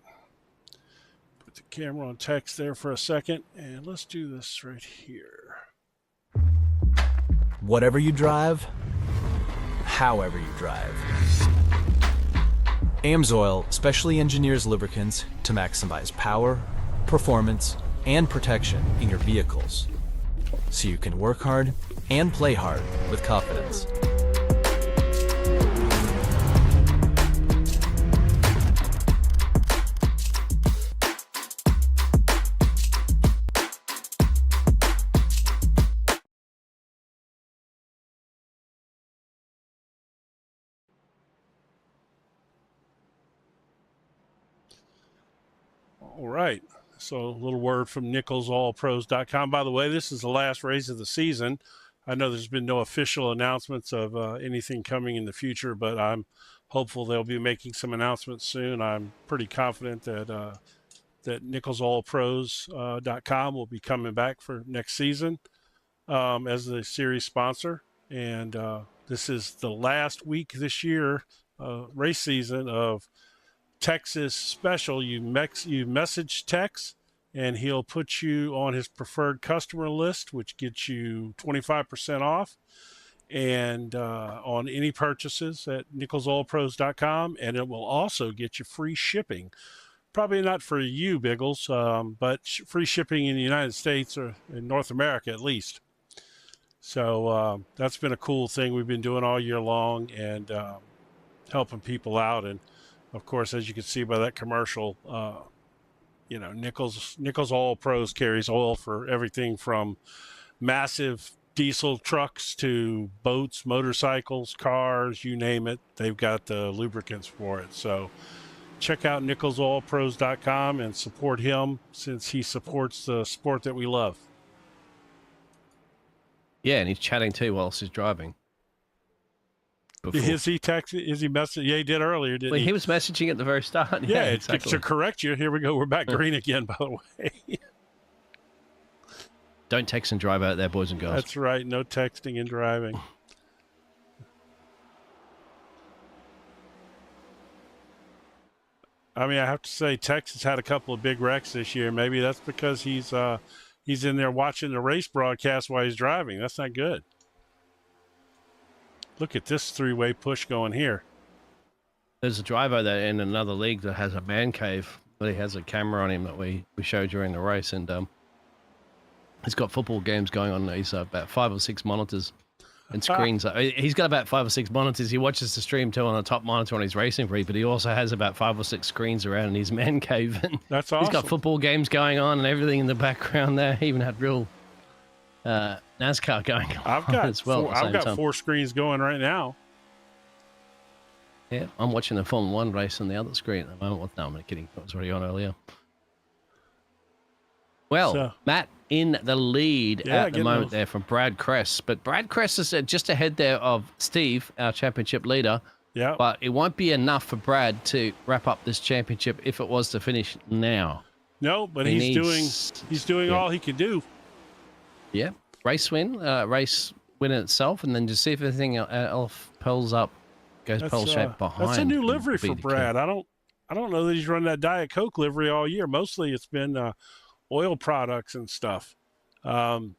Put the camera on Tex there for a second, and let's do this right here. Whatever you drive, however you drive. AMSOIL specially engineers lubricants to maximize power, performance, and protection in your vehicles, so you can work hard and play hard with confidence. All right. So a little word from NicholsOilPros.com. By the way, this is the last race of the season. I know there's been no official announcements of anything coming in the future, but I'm hopeful they'll be making some announcements soon. I'm pretty confident that NicholsOilPros.com will be coming back for next season as the series sponsor. And this is the last week this year, race season of Texas special. You message Tex, and he'll put you on his preferred customer list, which gets you 25% off and on any purchases at NicholsOilPros.com, and it will also get you free shipping. Probably not for you, Biggles, but free shipping in the United States or in North America at least. So that's been a cool thing we've been doing all year long, and helping people out. And of course, as you can see by that commercial, Nichols Oil Pros carries oil for everything from massive diesel trucks to boats, motorcycles, cars, you name it. They've got the lubricants for it. So check out NicholsOilPros.com and support him, since he supports the sport that we love. Yeah, and he's chatting too whilst he's driving. Is he texting? Is he messaging? Yeah, he did earlier, didn't he? He was messaging at the very start. Yeah, exactly. To correct you, here we go. We're back green again, by the way. Don't text and drive out there, boys and girls. That's right. No texting and driving. I mean, I have to say, Tex has had a couple of big wrecks this year. Maybe that's because he's in there watching the race broadcast while he's driving. That's not good. Look at this three-way push going here. There's a driver there in another league that has a man cave, but he has a camera on him that we showed during the race, and he's got football games going on. He's about 5 or 6 monitors and screens. He's got about 5 or 6 monitors. He watches the stream too on the top monitor on his racing rig, but he also has about 5 or 6 screens around in his man cave. And that's awesome. He's got football games going on and everything in the background there. He even had real NASCAR going on as well. I've got 4 screens going right now. Yeah, I'm watching the Formula 1 race on the other screen at the moment. Well, no, I'm not kidding. It was already on earlier. Well, Matt in the lead at the moment there from Brad Kress. But Brad Kress is just ahead there of Steve, our championship leader. Yeah. But it won't be enough for Brad to wrap up this championship if it was to finish now. No, but he's doing all he can do. Yeah. Race win in itself, and then just see if anything else pulls up, goes pearl shape behind. That's a new livery for Brad. I don't know that he's run that Diet Coke livery all year. Mostly it's been oil products and stuff. And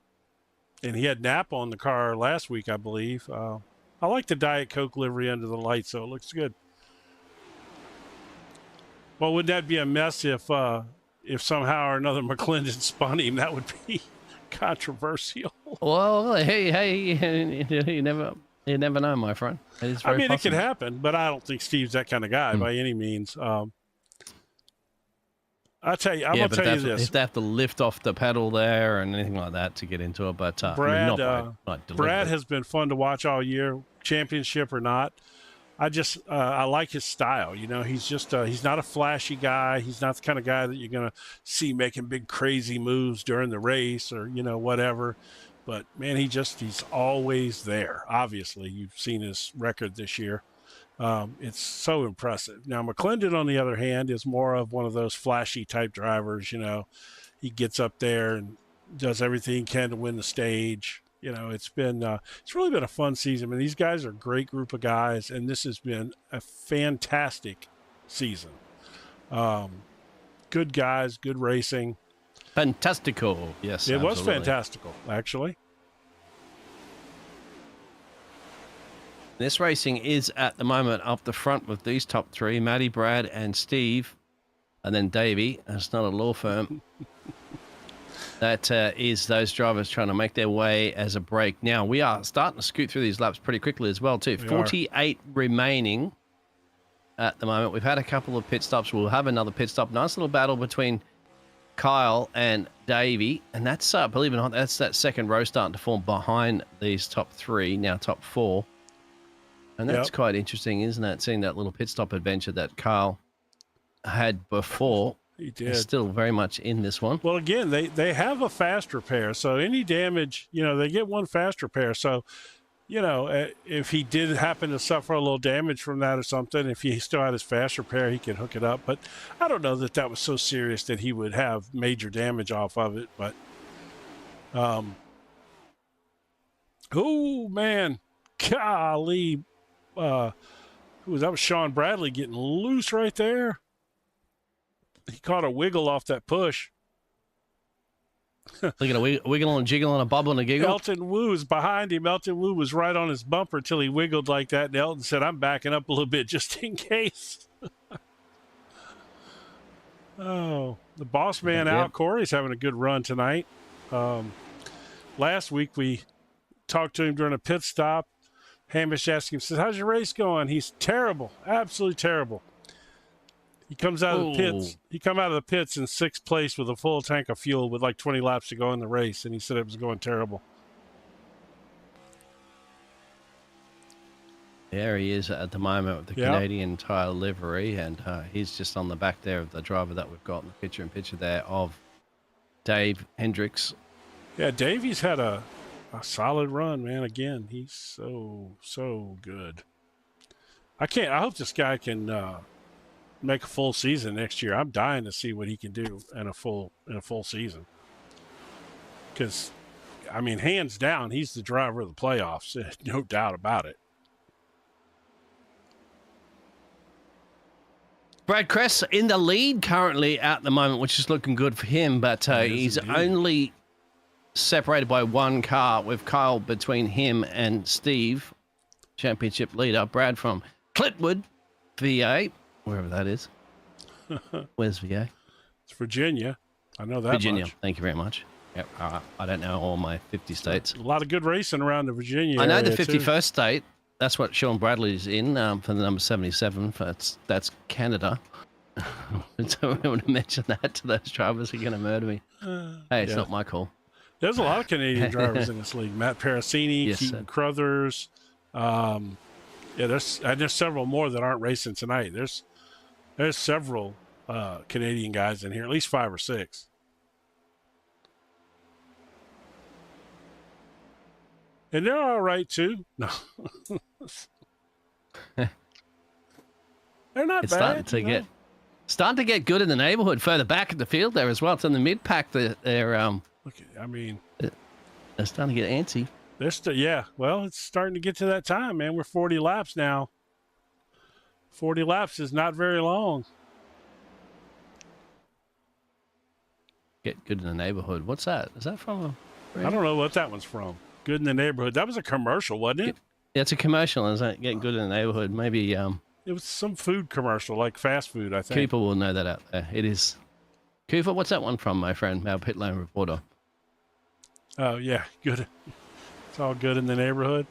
he had Napa on the car last week, I believe. I like the Diet Coke livery under the lights, so it looks good. Well, would that be a mess if somehow or another McClendon spun him? That would be controversial. Well, hey, you never know, my friend. I mean, it could happen, but I don't think Steve's that kind of guy by any means. I'll tell you, I'm going to tell you this. If they have to lift off the pedal there and anything like that to get into it, but Brad has been fun to watch all year, championship or not. I like his style. You know, he's just he's not a flashy guy. He's not the kind of guy that you're gonna see making big crazy moves during the race or whatever. But man, he's always there. Obviously, you've seen his record this year. It's so impressive. Now, McClendon, on the other hand, is more of one of those flashy type drivers. You know, he gets up there and does everything he can to win the stage. You know, it's really been a fun season. I mean, these guys are a great group of guys, and this has been a fantastic season. Good guys, good racing. Fantastical. Yes, it absolutely. was fantastical, actually. This racing is at the moment up the front with these top three, Matty, Brad, and Steve, and then Davey. That's not a law firm. That is those drivers trying to make their way as a break. Now, we are starting to scoot through these laps pretty quickly as well, too. 48 remaining at the moment. We've had a couple of pit stops. We'll have another pit stop. Nice little battle between Kyle and Davey. And that's, believe it or not, that's that second row starting to form behind these top three, now top four. And that's quite interesting, isn't it? Seeing that little pit stop adventure that Kyle had before. He did. Is still very much in this one. Well, again, they have a fast repair. So any damage, they get one fast repair. So, if he did happen to suffer a little damage from that or something, if he still had his fast repair, he could hook it up. But I don't know that was so serious that he would have major damage off of it. But, oh, man, golly. That was Sean Bradley getting loose right there. He caught a wiggle off that push. Look at a wiggle and jiggle and a bubble and a giggle. Elton Wu was behind him. Elton Wu was right on his bumper until he wiggled like that. And Elton said, I'm backing up a little bit just in case. Oh, the boss man out. Corey's having a good run tonight. Last week we talked to him during a pit stop. Hamish asked him, says, how's your race going? He's terrible, absolutely terrible. He comes out of the pits. He come out of the pits in sixth place with a full tank of fuel with like 20 laps to go in the race, and he said it was going terrible. There he is at the moment with the Canadian Tire livery, and he's just on the back there of the driver that we've got in the picture-in-picture there of Dave Hendricks. Yeah, Davey's had a solid run, man. Again, he's so good. I hope this guy can make a full season next year. I'm dying to see what he can do in a full season. Because, I mean, hands down, he's the driver of the playoffs. No doubt about it. Brad Kress in the lead currently at the moment, which is looking good for him, but he's only separated by one car with Kyle between him and Steve, championship leader. Brad from Clintwood, VA, wherever that is. Where's VA? It's Virginia. I know that Virginia. much. Thank you very much. Yep. I don't know all my 50 states. A lot of good racing around the Virginia I know area the 51st too. state. That's what Sean Bradley's in for the number 77. That's Canada. So I want to mention that to those drivers who are going to murder me. Hey, it's not my call. There's a lot of Canadian drivers in this league. Matt Parasini, Keaton Crothers. There's several more that aren't racing tonight. There's several Canadian guys in here, at least 5 or 6. And they're all right too. No, they're not It's bad. starting to get good in the neighborhood further back in the field there as well. It's in the mid pack. They're Look, I mean, they're starting to get antsy. they're still Well, it's starting to get to that time, man. We're 40 laps now. 40 laps is not very long. Get good in the neighborhood. What's that? Is that from? I don't know what that one's from. Good in the neighborhood. That was a commercial, wasn't it? Yeah, it's a commercial. Isn't it? Getting good in the neighborhood. Maybe It was some food commercial, like fast food, I think. Cooper will know that out there. It is. Cooper, what's that one from, my friend, our pit lane reporter? Oh, yeah, good. It's all good in the neighborhood.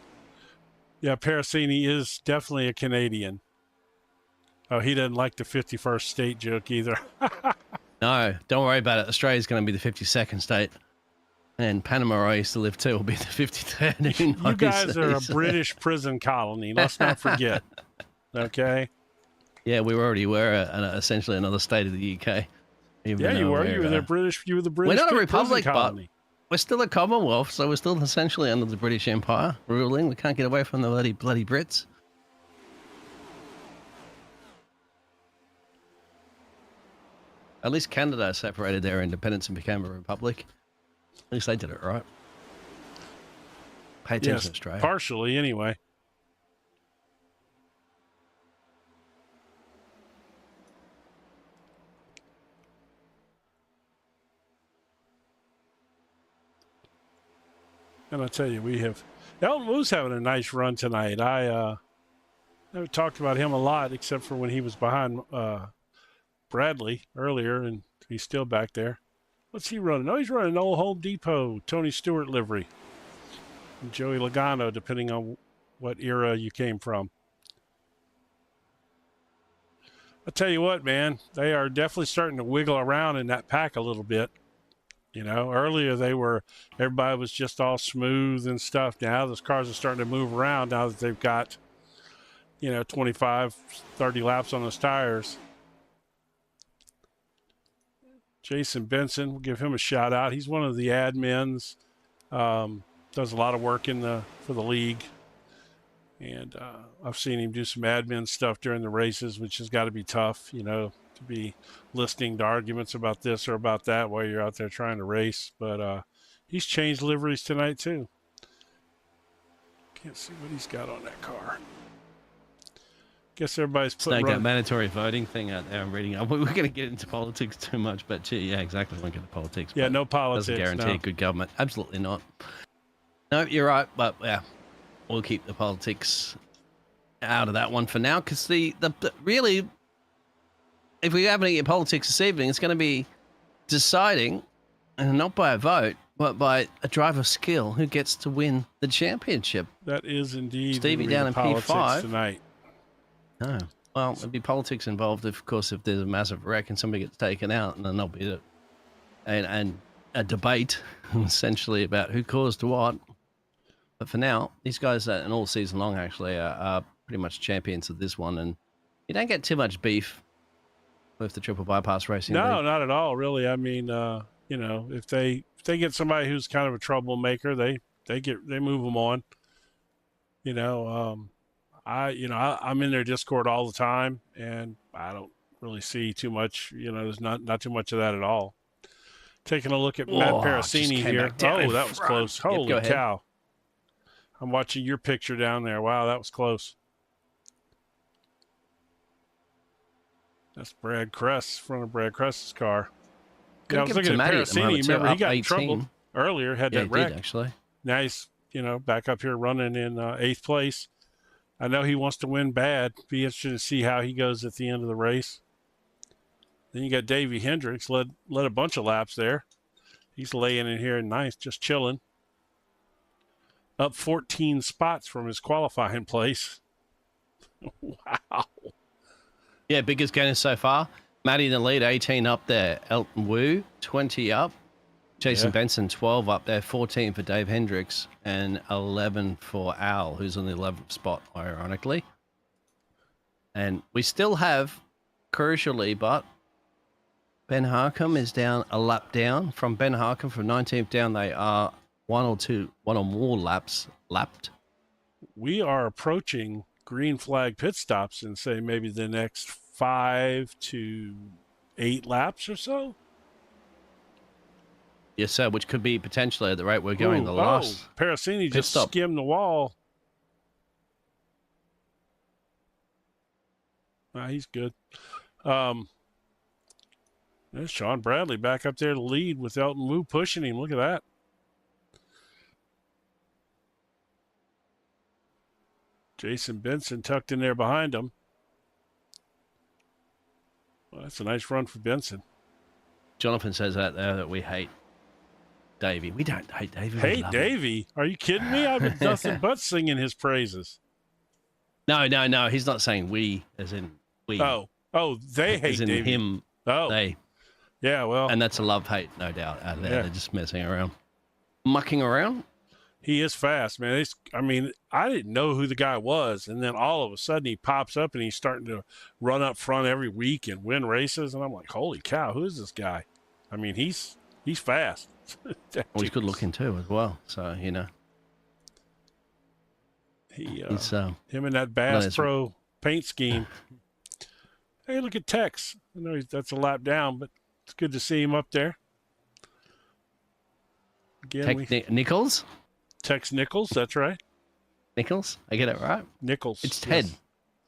Yeah, Parasini is definitely a Canadian. Oh, he doesn't like the 51st state joke either. No, don't worry about it. Australia's going to be the 52nd state. And Panama, where I used to live too, will be the 53rd. You guys are a British prison colony. Let's not forget. Okay. Yeah, we already were essentially another state of the UK. Yeah, you were. You were the British. You were the British. We're not a republic, but we're still a Commonwealth, so we're still essentially under the British Empire ruling. We can't get away from the bloody Brits. At least Canada separated their independence and became a republic. At least they did it right. Pay attention, Australia. Partially, anyway. And I tell you, Elton Wu's having a nice run tonight. I never talked about him a lot, except for when he was behind Bradley earlier, and he's still back there. What's he running? Oh, he's running Old Home Depot, Tony Stewart livery. And Joey Logano, depending on what era you came from. I tell you what, man, they are definitely starting to wiggle around in that pack a little bit. You know, earlier everybody was just all smooth and stuff. Now those cars are starting to move around now that they've got, 25, 30 laps on those tires. Jason Benson, we'll give him a shout out. He's one of the admins, does a lot of work for the league. And I've seen him do some admin stuff during the races, which has got to be tough, to be listening to arguments about this or about that while you're out there trying to race. But he's changed liveries tonight too. Can't see what he's got on that car. Guess everybody's putting that mandatory voting thing out there. I'm reading. We're going to get into politics too much, but gee, yeah, exactly. We won't get into politics. Yeah, no politics. Doesn't guarantee good government. Absolutely not. No, you're right, but yeah, we'll keep the politics out of that one for now, because the really, if we have any politics this evening, it's going to be deciding, and not by a vote, but by a driver skill, who gets to win the championship. That is indeed Stevie down in P5 tonight. No. Well, there'd be politics involved, of course, if there's a massive wreck and somebody gets taken out, and then there'll be a debate, essentially, about who caused what. But for now, these guys, and all season long, actually, are pretty much champions of this one, and you don't get too much beef with the triple bypass racing. No, not at all, really. I mean, if they get somebody who's kind of a troublemaker, they move them on. I'm in their Discord all the time, and I don't really see too much. There's not too much of that at all. Taking a look at Matt Parasini here. Oh, that was close. Holy cow. I'm watching your picture down there. Wow, that was close. That's Brad Kress, front of Brad Kress's car. Yeah, I was looking at Parasini. Remember, he got in trouble earlier, had that wreck. Did, actually. Now he's, back up here running in 8th place. I know he wants to win bad. Be interested to see how he goes at the end of the race. Then you got Davey Hendricks, led a bunch of laps there. He's laying in here nice, just chilling. Up 14 spots from his qualifying place. Wow. Yeah, biggest gainer so far. Matty in the lead, 18 up there. Elton Wu, 20 up. Jason Benson, 12 up there. 14 for Dave Hendricks and 11 for Al, who's on the 11th spot, ironically. And we still have, crucially, but Ben Harcum is down a lap down. From Ben Harcum, from 19th down, they are one or more laps lapped. We are approaching green flag pit stops in, say, maybe the next 5 to 8 laps or so. Yes, sir, which could be potentially at the rate we're going. Last Parasini just skimmed the wall. He's good. There's Sean Bradley back up there to lead with Elton Wu pushing him. Look at that. Jason Benson tucked in there behind him. Well, that's a nice run for Benson. Jonathan says out there that we hate Davey. We don't hate Davey. Hate Davey? Are you kidding me? I've been nothing but singing his praises. No. He's not saying we, as in we. Oh, they hate as in Davey. Him. Oh, they. Yeah, well. And that's a love-hate, no doubt, out there. Yeah. They're just messing around. Mucking around? He is fast, man. I mean, I didn't know who the guy was, and then all of a sudden he pops up and he's starting to run up front every week and win races, and I'm like, holy cow, who is this guy? I mean, he's fast. Well, he's good looking too as well. So he's him and that Bass Pro paint scheme. Hey, look at Tex. I know that's a lap down, but it's good to see him up there. Again, Nichols. Tex Nichols, that's right. Nichols, I get it right. Nichols. It's Ted. Yes.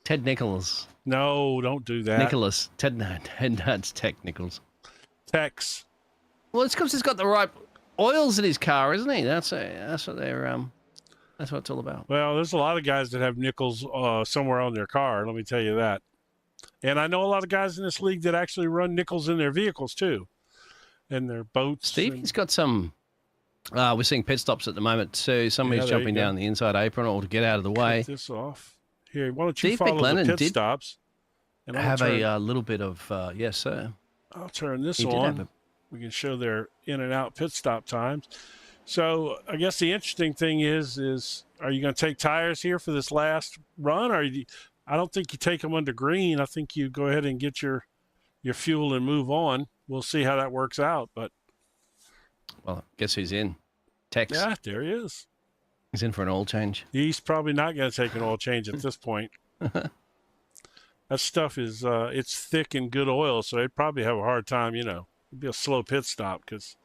Ted Nichols. No, don't do that. Nicholas. Ted. No, it's Tech Nichols. Tex. Well, it's because he's got the right oils in his car, isn't he? That's what they're that's what it's all about. Well, there's a lot of guys that have Nichols somewhere on their car. Let me tell you that. And I know a lot of guys in this league that actually run Nichols in their vehicles too, and their boats. Steve, he's got some. We're seeing pit stops at the moment too. Somebody's jumping down the inside apron or to get out of the way. Cut this off. Here, why don't you Steve follow McLennan the pit stops? And have a little bit of yes, sir. I'll turn this on. We can show their in and out pit stop times. So I guess the interesting thing is are you going to take tires here for this last run? Or I don't think you take them under green. I think you go ahead and get your fuel and move on. We'll see how that works out. But well, guess who's in? Tex. Yeah, there he is. He's in for an oil change. He's probably not going to take an oil change at this point. That stuff is it's thick and good oil, so they'd probably have a hard time. It'd be a slow pit stop because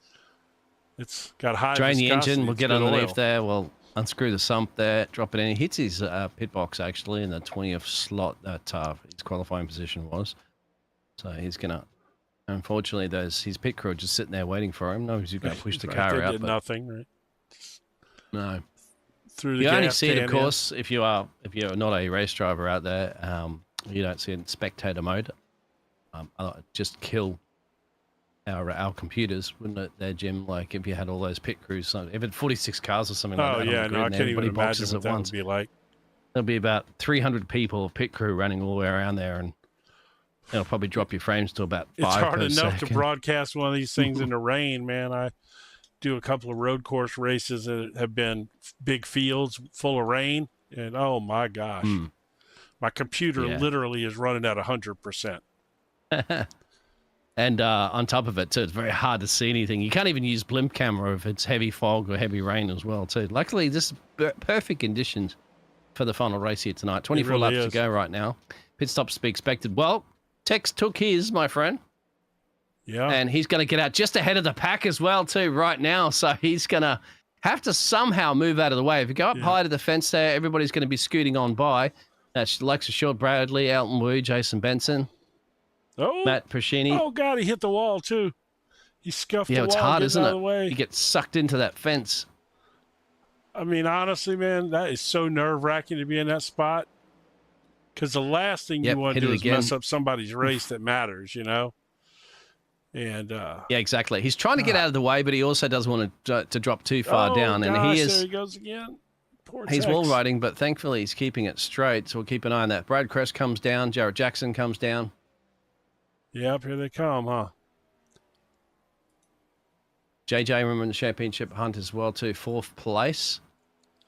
it's got high drain the viscosity. engine. We'll get underneath oil. there. We'll unscrew the sump there. Drop it in. He hits his pit box actually in the 20th slot that his qualifying position was. So he's gonna. Unfortunately, his pit crew just sitting there waiting for him. No, he's going to push the car they out. Did nothing, right? No. Through the you only gas see it, of can, course, if you're not a race driver out there. You don't see it in spectator mode. Just kill our computers, wouldn't it? There, Jim. Like if you had all those pit crews, if it 46 cars or something like that. Oh yeah, no, I can't even imagine boxes what that would be like. There'll be about 300 people of pit crew running all the way around there, and it'll probably drop your frames to about 5 It's hard per enough second. to broadcast one of these things in the rain, man. I do a couple of road course races that have been big fields full of rain, and oh my gosh, my computer literally is running at 100%. And on top of it, too, it's very hard to see anything. You can't even use blimp camera if it's heavy fog or heavy rain as well, too. Luckily, this is perfect conditions for the final race here tonight. 24 laps to go right now. Pit stops to be expected. Well, Tex took his, my friend. Yeah. And he's going to get out just ahead of the pack as well, too, right now. So he's going to have to somehow move out of the way. If you go up high to the fence there, everybody's going to be scooting on by. That's Alexa Short, Bradley, Elton Wu, Jason Benson, Matt Pescini. Oh, God, he hit the wall, too. He scuffed the wall. Yeah, it's hard, isn't it? Way. You get sucked into that fence. I mean, honestly, man, that is so nerve-wracking to be in that spot. Because the last thing you want to do is mess up somebody's race that matters, And yeah, exactly. He's trying to get out of the way, but he also doesn't want to drop too far down. And gosh, he is. There he goes again. Poor he's Tex. wall riding, but thankfully he's keeping it straight. So we'll keep an eye on that. Brad Crest comes down. Jarrett Jackson comes down. Yep, here they come, huh? JJ remember in the championship hunt as well too, 4th place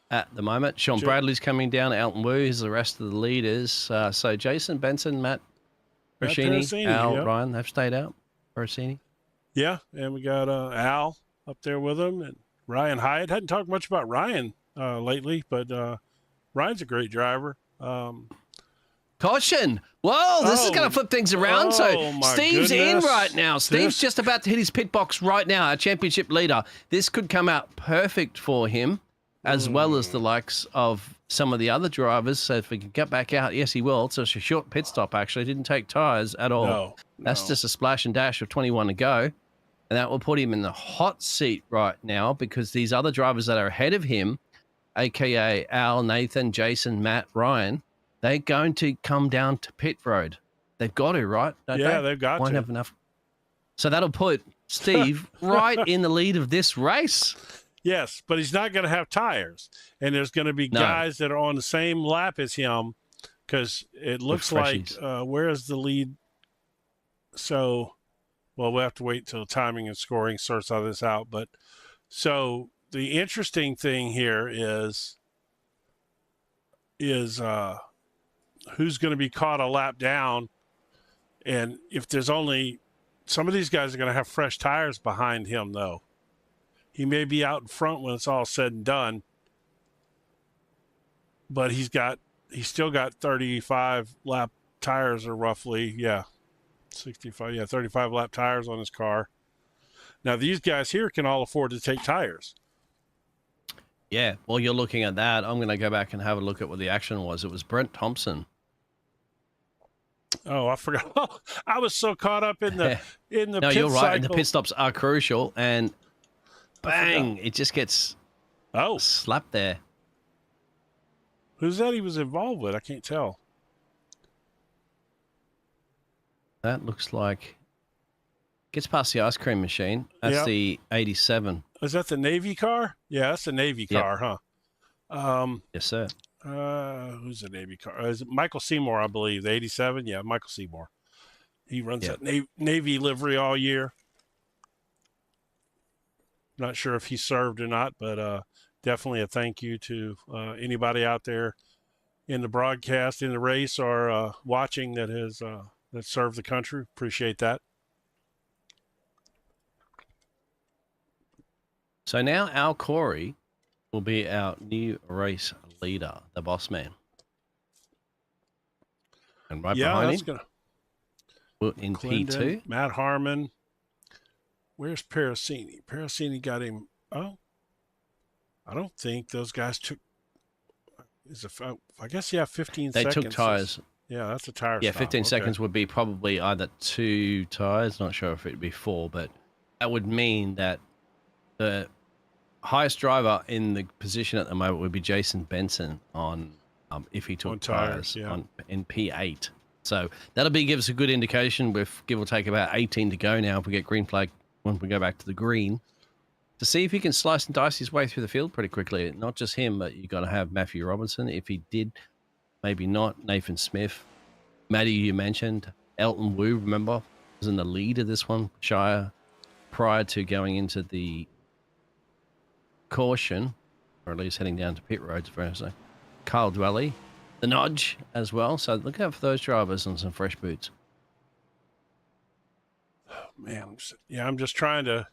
at the moment. Sean Bradley's coming down. Elton Wu is the rest of the leaders. So Jason Benson, Matt Pescini, Al, Ryan, they've stayed out. Rossini. Yeah, and we got Al up there with him, and Ryan Hyatt. Hadn't talked much about Ryan lately, but Ryan's a great driver. Caution! Whoa, this is going to flip things around. So Steve's in right now. Steve's just about to hit his pit box right now, our championship leader. This could come out perfect for him, as well as the likes of some of the other drivers. So if we can get back out, yes, he will. So it's a short pit stop, actually. Didn't take tyres at all. No. That's just a splash and dash of 21 to go. And that will put him in the hot seat right now because these other drivers that are ahead of him, a.k.a. Al, Nathan, Jason, Matt, Ryan, they're going to come down to pit road. They've got to, right? They've got Won't to. have enough. So that'll put Steve right in the lead of this race. Yes, but he's not going to have tires. And there's going to be guys that are on the same lap as him because it looks like where is the lead? So, well, we'll have to wait till timing and scoring sorts all this out. But so the interesting thing here is who's going to be caught a lap down, and if there's only some of these guys are going to have fresh tires behind him, though. He may be out in front when it's all said and done, but he's still got 35 lap tires, or roughly 35 lap tires on his car. Now these guys here can all afford to take tires. Yeah, well, you're looking at that. I'm going to go back and have a look at what the action was. It was Brent Thompson. Oh, I forgot. I was so caught up in the No, pit you're right. cycle. And the pit stops are crucial, and bang, it just gets slapped there. Who's that he was involved with? I can't tell. That looks like gets past the ice cream machine. That's the 87. Is that the Navy car? Yeah, that's the Navy car, huh? Yes, sir. Who's the Navy car? Is it Michael Seymour, I believe, the 87? Yeah, Michael Seymour. He runs that Navy livery all year. Not sure if he served or not, but definitely a thank you to anybody out there in the broadcast, in the race, or watching that has that served the country. Appreciate that. So now Al Corey will be our new race leader, the boss man. And right behind him, in Clendon, P2, Matt Harmon. Where's Parasini? Parasini got him. Oh, I don't think those guys took. I guess 15 seconds. They took tires. Yeah, that's a tire. Yeah, stop. 15 seconds would be probably either 2 tires. Not sure if it'd be 4, but that would mean that the highest driver in the position at the moment would be Jason Benson on if he took tires in P8. So that'll give us a good indication with give or take about 18 to go now if we get green flag when we go back to the green to see if he can slice and dice his way through the field pretty quickly. Not just him, but you got to have Matthew Robinson. If he did, maybe not. Nathan Smith. Matty, you mentioned. Elton Wu, remember, was in the lead of this one, Shire, prior to going into the caution, or at least heading down to pit roads for us. Kyle Dwelly, the nudge as well. So look out for those drivers on some fresh boots. Oh, man, I'm just trying to.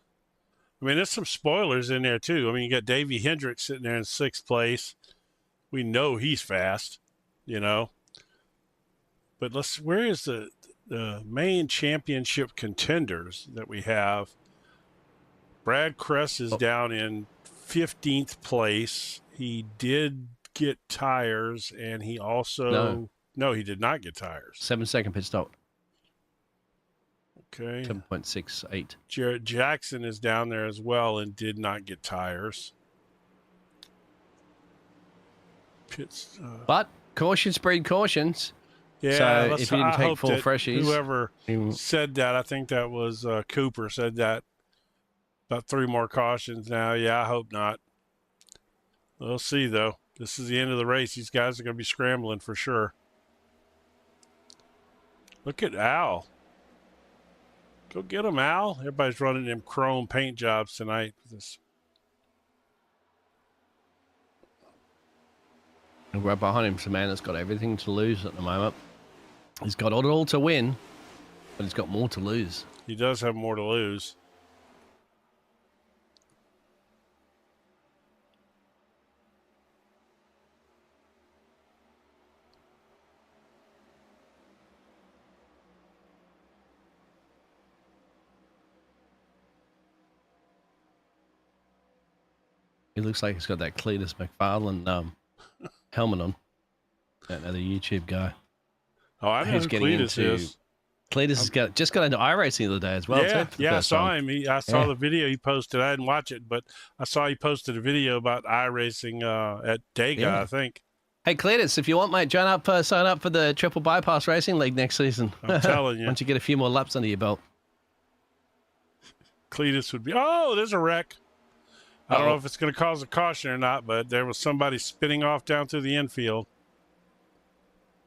I mean, there's some spoilers in there too. I mean, you got Davey Hendricks sitting there in 6th place. We know he's fast, But where is the main championship contenders that we have? Brad Kress is down in 15th place. He did get tires, and he also no, he did not get tires. 7-second pit stop. Okay. 7.68. Jarrett Jackson is down there as well and did not get tires. But cautions breed cautions. Yeah, so if you didn't take 4 freshies, whoever said that, I think that was Cooper, said that about 3 more cautions now. Yeah, I hope not. We'll see, though. This is the end of the race. These guys are going to be scrambling for sure. Look at Al. Go get him, Al. Everybody's running them chrome paint jobs tonight. And right behind him, Samantha's got everything to lose at the moment. He's got it all to win, but he's got more to lose. He does have more to lose. He looks like he's got that Cletus McFarlane helmet on. Another YouTube guy. Oh, I know who Cletus is. Cletus has just got into iRacing the other day as well. Yeah, I saw him. I saw the video he posted. I didn't watch it, but I saw he posted a video about iRacing at Dega, I think. Hey, Cletus, if you want, mate, sign up for the Triple Bypass Racing League next season. I'm telling you. Once you get a few more laps under your belt. Cletus would be, there's a wreck. I don't know if it's going to cause a caution or not, but there was somebody spinning off down through the infield.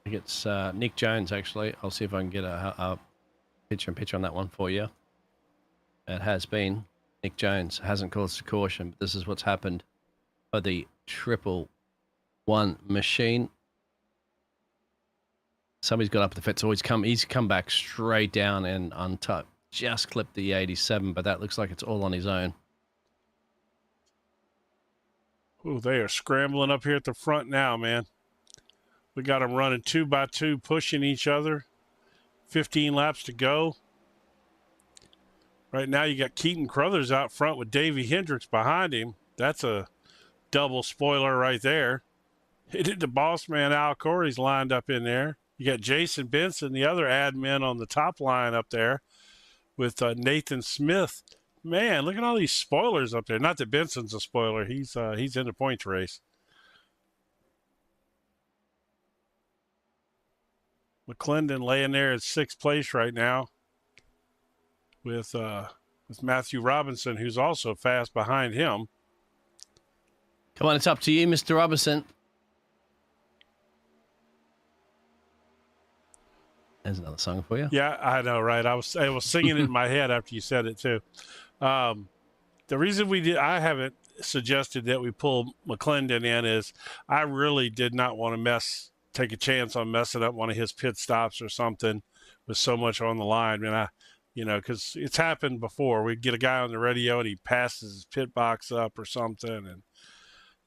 I think it's Nick Jones, actually. I'll see if I can get a picture on that one for you. It has been. Nick Jones hasn't caused a caution, but this is what's happened for the 111 machine. Somebody's got up the fence. He's come back straight down and untouched. Just clipped the 87, but that looks like it's all on his own. Oh, they are scrambling up here at the front now, man. We got them running 2 by 2, pushing each other. 15 laps to go. Right now, you got Keaton Crothers out front with Davey Hendricks behind him. That's a double spoiler right there. The boss man, Al Corey's lined up in there. You got Jason Benson, the other admin on the top line up there with Nathan Smith. Man, look at all these spoilers up there. Not that Benson's a spoiler. He's in the points race. McClendon laying there in 6th place right now with Matthew Robinson, who's also fast behind him. Come on, it's up to you, Mr. Robinson. There's another song for you. Yeah, I know, right? I was singing it in my head after you said it too. The reason I haven't suggested that we pull McClendon in is I really did not want to take a chance on messing up one of his pit stops or something with so much on the line. I mean, because it's happened before. We get a guy on the radio and he passes his pit box up or something, and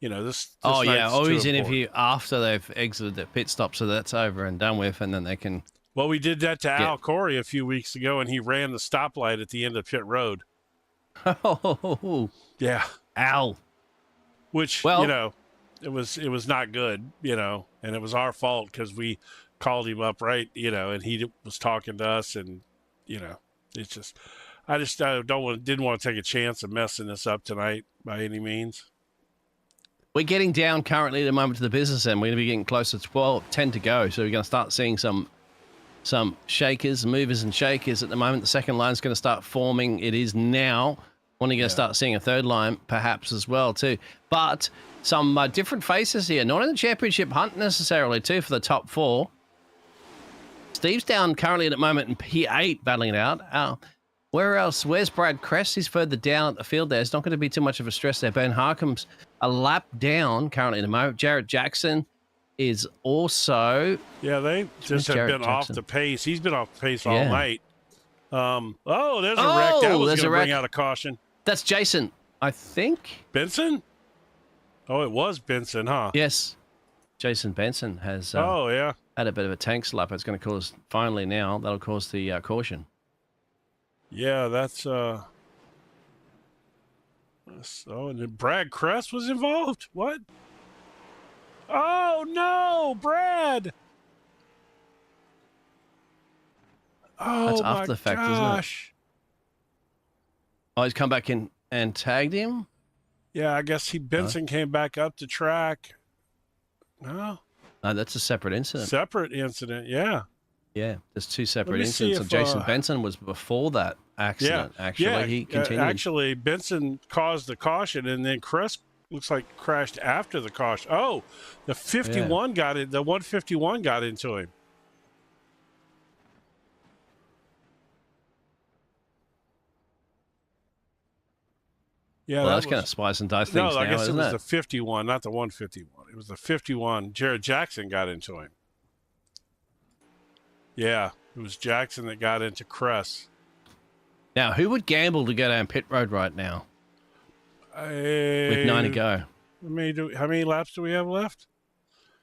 this. Oh yeah, always interview after they've exited the pit stop, so that's over and done with, and then they can. Well, we did that to Al Corey a few weeks ago, and he ran the stoplight at the end of pit road. Oh, yeah, Al. Which it was not good, and it was our fault because we called him up, right, and he was talking to us, and it's just, I didn't want to take a chance of messing this up tonight by any means. We're getting down currently at the moment to the business end. We're going to be getting close to 10 to go, so we're going to start seeing some shakers, movers and shakers at the moment. The second line is going to start forming. It is now. When you're going to start seeing a third line, perhaps as well too. But some different faces here, not in the championship hunt necessarily too for the top 4. Steve's down currently at the moment in P8 battling it out. Where else? Where's Brad Kress? He's further down at the field there. It's not going to be too much of a stress there. Ben Harcum's a lap down currently at the moment. Jarrett Jackson is also... Yeah, they just have been off the pace. He's been off the pace all night. There's a wreck. That was going to bring out a caution. That's Jason, I think. Benson? Oh, it was Benson, huh? Yes. Jason Benson has had a bit of a tank slap. It's going to cause, finally now, that'll cause the caution. Yeah, that's... and then Brad Kress was involved? What? Oh, no, Brad! Oh, that's after the fact, isn't it? Oh, he's come back in and tagged him? Yeah, I guess Benson came back up the track. No, that's a separate incident. Separate incident, yeah. Yeah, there's 2 separate incidents. So Jason Benson was before that accident, actually. He continued. Actually, Benson caused the caution, and then Kress looks like crashed after the caution. Oh, the 51 got it. The 151 got into him. Yeah, well, that's going to spice and dice things now, I guess isn't it was the 51, not the 151. It was the 51. Jared Jackson got into him. Yeah, it was Jackson that got into Kress. Now, who would gamble to go down pit road right now? With 9 to go. How many laps do we have left?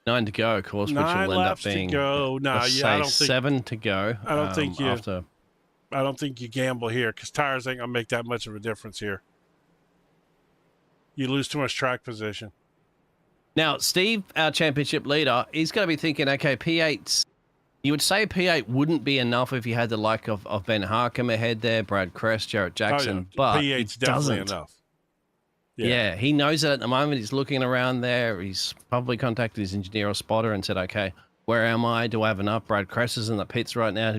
9 to go, of course, which will end up being to go. No, I don't think 7 to go. I don't think I don't think you gamble here because tires ain't gonna make that much of a difference here. You lose too much track position. Now, Steve, our championship leader, he's going to be thinking, okay, P8's. You would say P8 wouldn't be enough if you had the like of Ben Harcum ahead there, Brad Kress, Jarrett Jackson, but P8's definitely enough. Yeah, he knows it at the moment. He's looking around there. He's probably contacted his engineer or spotter and said, okay, where am I? Do I have enough? Brad Kress is in the pits right now.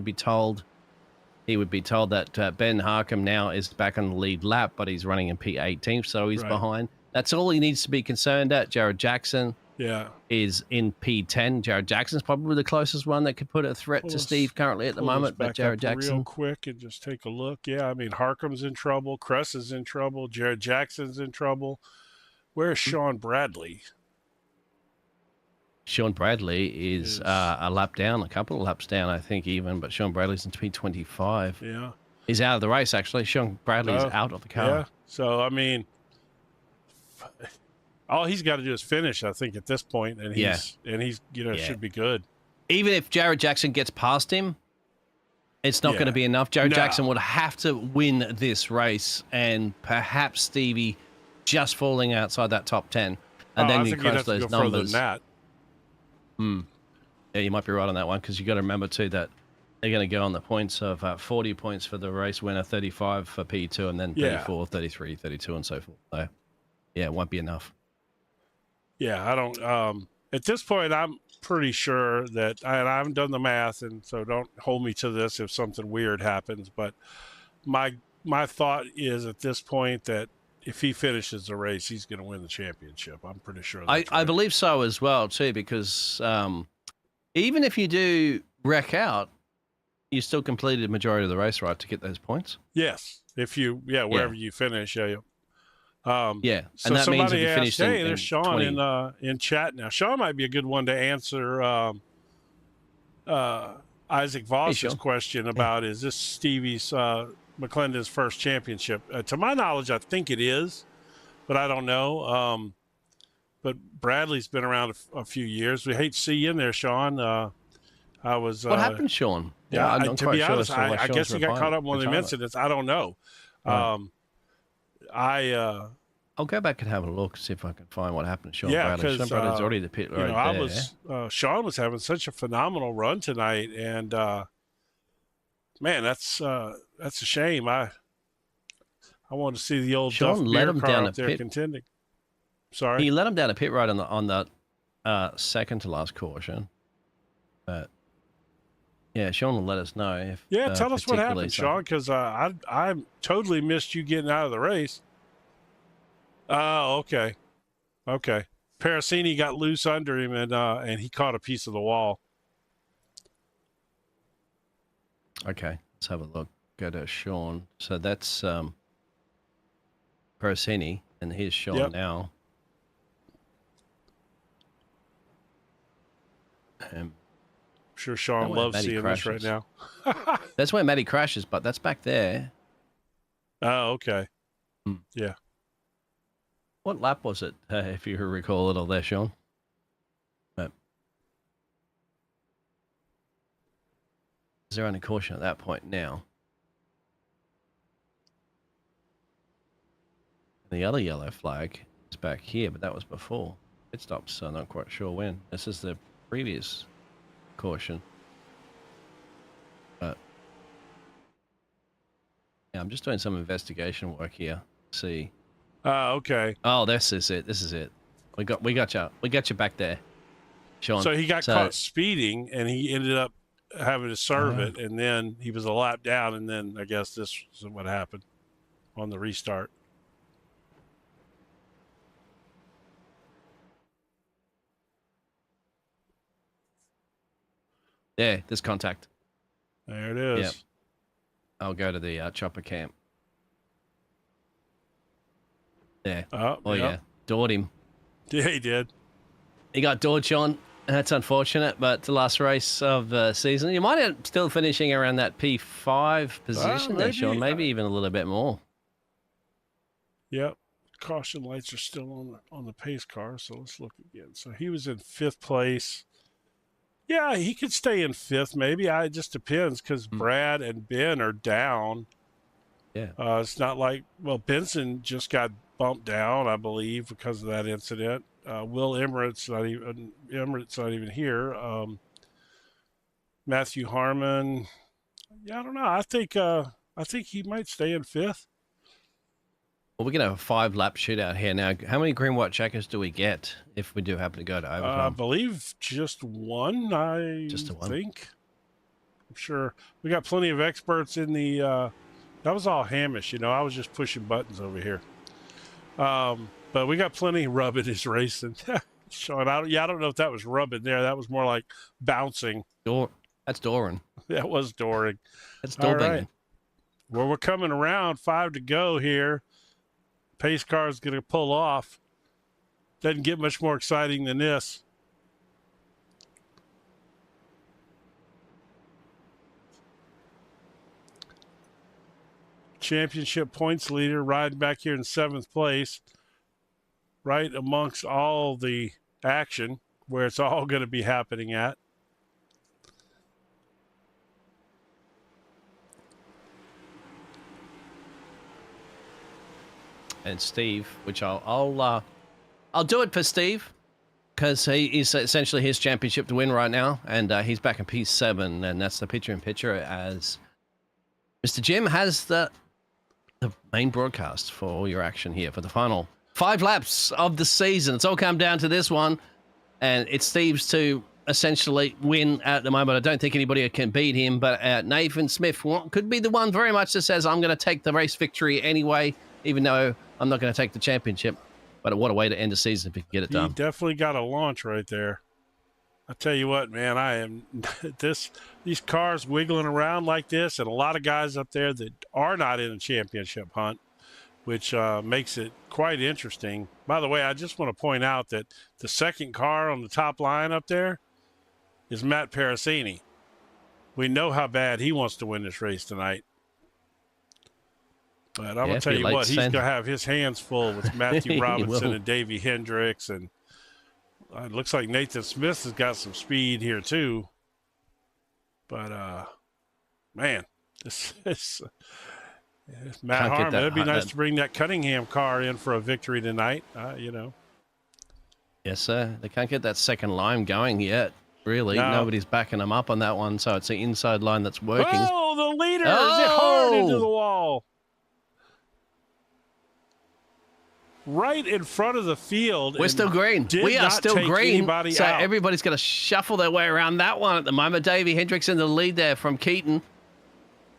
He would be told that Ben Harcum now is back on the lead lap, but he's running in P18, so he's behind. That's all he needs to be concerned at. Jared Jackson is in P10. Jared Jackson's probably the closest one that could put a threat to Steve currently at the moment. But Jared Jackson, real quick, and just take a look. Yeah, I mean Harcum's in trouble, Cress is in trouble, Jared Jackson's in trouble. Where's Sean Bradley? Sean Bradley is a lap down, a couple of laps down, I think even. But Sean Bradley's in P25. Yeah, he's out of the race actually. Sean Bradley is out of the car. Yeah, so I mean, all he's got to do is finish, I think, at this point, and he's should be good. Even if Jared Jackson gets past him, it's not going to be enough. Jared Jackson would have to win this race, and perhaps Stevie just falling outside that top 10, and then you crunch those numbers. Than that. Yeah, you might be right on that one, because you got to remember too that they're going to go on the points of 40 points for the race winner, 35 for P2, and then 34, 33, 32, and so forth. So, yeah, it won't be enough. Yeah, I don't. At this point, I'm pretty sure that I haven't done the math, and so don't hold me to this if something weird happens. But my thought is at this point that if he finishes the race, he's going to win the championship. I'm pretty sure. I believe so as well too, because even if you do wreck out, you still completed the majority of the race, right, to get those points. Yes, if you wherever you finish, and so that means if you asked, finished hey, in there's Sean 20. in chat now. Sean might be a good one to answer Isaac Voss's question about is this Stevie's McClendon's first championship? To my knowledge, I think it is, but I don't know. But Bradley's been around a few years. We hate to see you in there, Sean. I was. What happened, Sean? Yeah, I'm to be sure honest, I guess he got caught up in one of the incidents. I don't know. Right. I'll go back and have a look, see if I can find what happened to Sean Bradley. Sean Bradley's already the pit right there. Sean was having such a phenomenal run tonight, and man, that's a shame. I want to see the old Sean Duff let beer him car down up there contending. Sorry, he let him down a pit road on the second to last caution, but. Yeah, Sean will let us know if. Yeah, tell us what happened, Sean, because I totally missed you getting out of the race. Oh, okay. Parasini got loose under him, and he caught a piece of the wall. Okay, let's have a look. Go to Sean. So that's Parasini, and here's Sean now. I'm sure Sean loves seeing this right now. That's where Matty crashes, but that's back there. Oh, okay. Yeah. What lap was it, if you recall it all there, Sean? Is there any caution at that point now? The other yellow flag is back here, but that was before. It stopped, so I'm not quite sure when. This is the previous caution. But yeah, I'm just doing some investigation work here. See. Okay. Oh, this is it. We got you back there, Sean. So he got caught speeding, and he ended up having to serve it, and then he was a lap down, and then I guess this is what happened on the restart. Yeah, there's contact. There it is. Yep. I'll go to the chopper camp. There. Yeah. Doored him. Yeah, he did. He got doored, Sean. That's unfortunate, but the last race of the season, you might end up still finishing around that P5 position there, Sean. Maybe even a little bit more. Yep. Caution lights are still on the pace car, so let's look again. So he was in 5th place. Yeah, he could stay in 5th, maybe. It just depends, because Brad and Ben are down. Yeah. It's not like, Benson just got bumped down, I believe, because of that incident. Will Emmett's not even here. Matthew Harmon. Yeah, I don't know. I think he might stay in 5th. Well, we're going to have a 5-lap shootout here now. How many green, white checkers do we get if we do happen to go to overtime? I believe just one, Just one? think. I'm sure. We got plenty of experts in the... that was all Hamish, I was just pushing buttons over here. But we got plenty. Rubbin is racing. showing out. Yeah, I don't know if that was rubbing there. That was more like bouncing. That's Doran. That was Doran. That's All Doran. right. Well, we're coming around, 5 to go here. Pace car is going to pull off. Doesn't get much more exciting than this. Championship points leader riding back here in 7th place, right amongst all the action where it's all going to be happening at. And Steve, which I'll do it for Steve, because he is essentially his championship to win right now, and he's back in P7, and that's the picture-in-picture as Mr. Jim has the main broadcast for all your action here for the final 5 laps of the season. It's all come down to this one, and it's Steve's to essentially win at the moment. I don't think anybody can beat him, but Nathan Smith could be the one very much that says, I'm going to take the race victory anyway, even though I'm not going to take the championship. But what a way to end the season if he can get it done. He definitely got a launch right there. I tell you what, man, I am these cars wiggling around like this, and a lot of guys up there that are not in a championship hunt, which makes it quite interesting. By the way, I just want to point out that the second car on the top line up there is Matt Parasini. We know how bad he wants to win this race tonight. But I'm going to tell you what, he's going to have his hands full with Matthew Robinson and Davey Hendricks. And it looks like Nathan Smith has got some speed here too. But, man, this is Matt Harmon. It'd be nice to bring that Cunningham car in for a victory tonight, you know. Yes, sir. They can't get that second line going yet, really. No. Nobody's backing them up on that one, so it's the inside line that's working. Oh, the leader is hard into the wall. Right in front of the field. We're still green. We are still green. So out. Everybody's going to shuffle their way around that one at the moment. Davey Hendricks in the lead there from Keaton.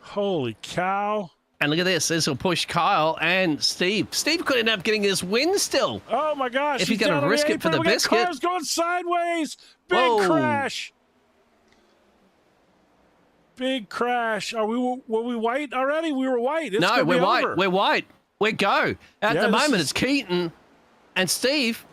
Holy cow. And look at this. This will push Kyle and Steve. Steve could end up getting this win still. Oh, my gosh. If he's going to risk it for the biscuit. Cars going sideways. Big crash. Big crash. Were we white already? We were white. No, we're white. We're white. We go. At the moment, it's Keaton and Steve.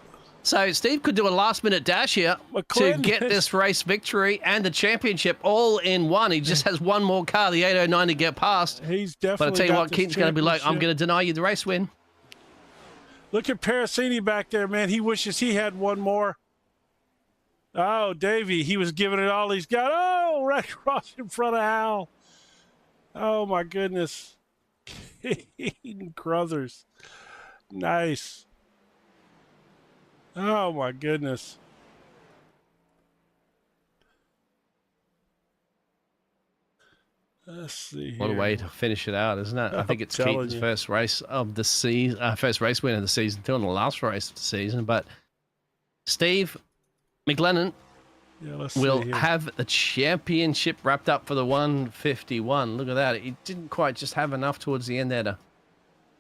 So Steve could do a last-minute dash here to get this race victory and the championship all in one. He just has one more car, the 809, to get past. He's definitely. But I tell you what, Keaton's going to be like, I'm going to deny you the race win. Look at Parasini back there, man. He wishes he had one more. Oh, Davey, he was giving it all he's got. Oh, right across in front of Hal. Oh, my goodness. Crothers. Nice. Oh, my goodness. Let's see here. What a way to finish it out, isn't it? I think it's Keaton's first race of the season, first race win of the season, too, and the last race of the season. But Steve McLennan will have the championship wrapped up for the 151. Look at that. He didn't quite just have enough towards the end there.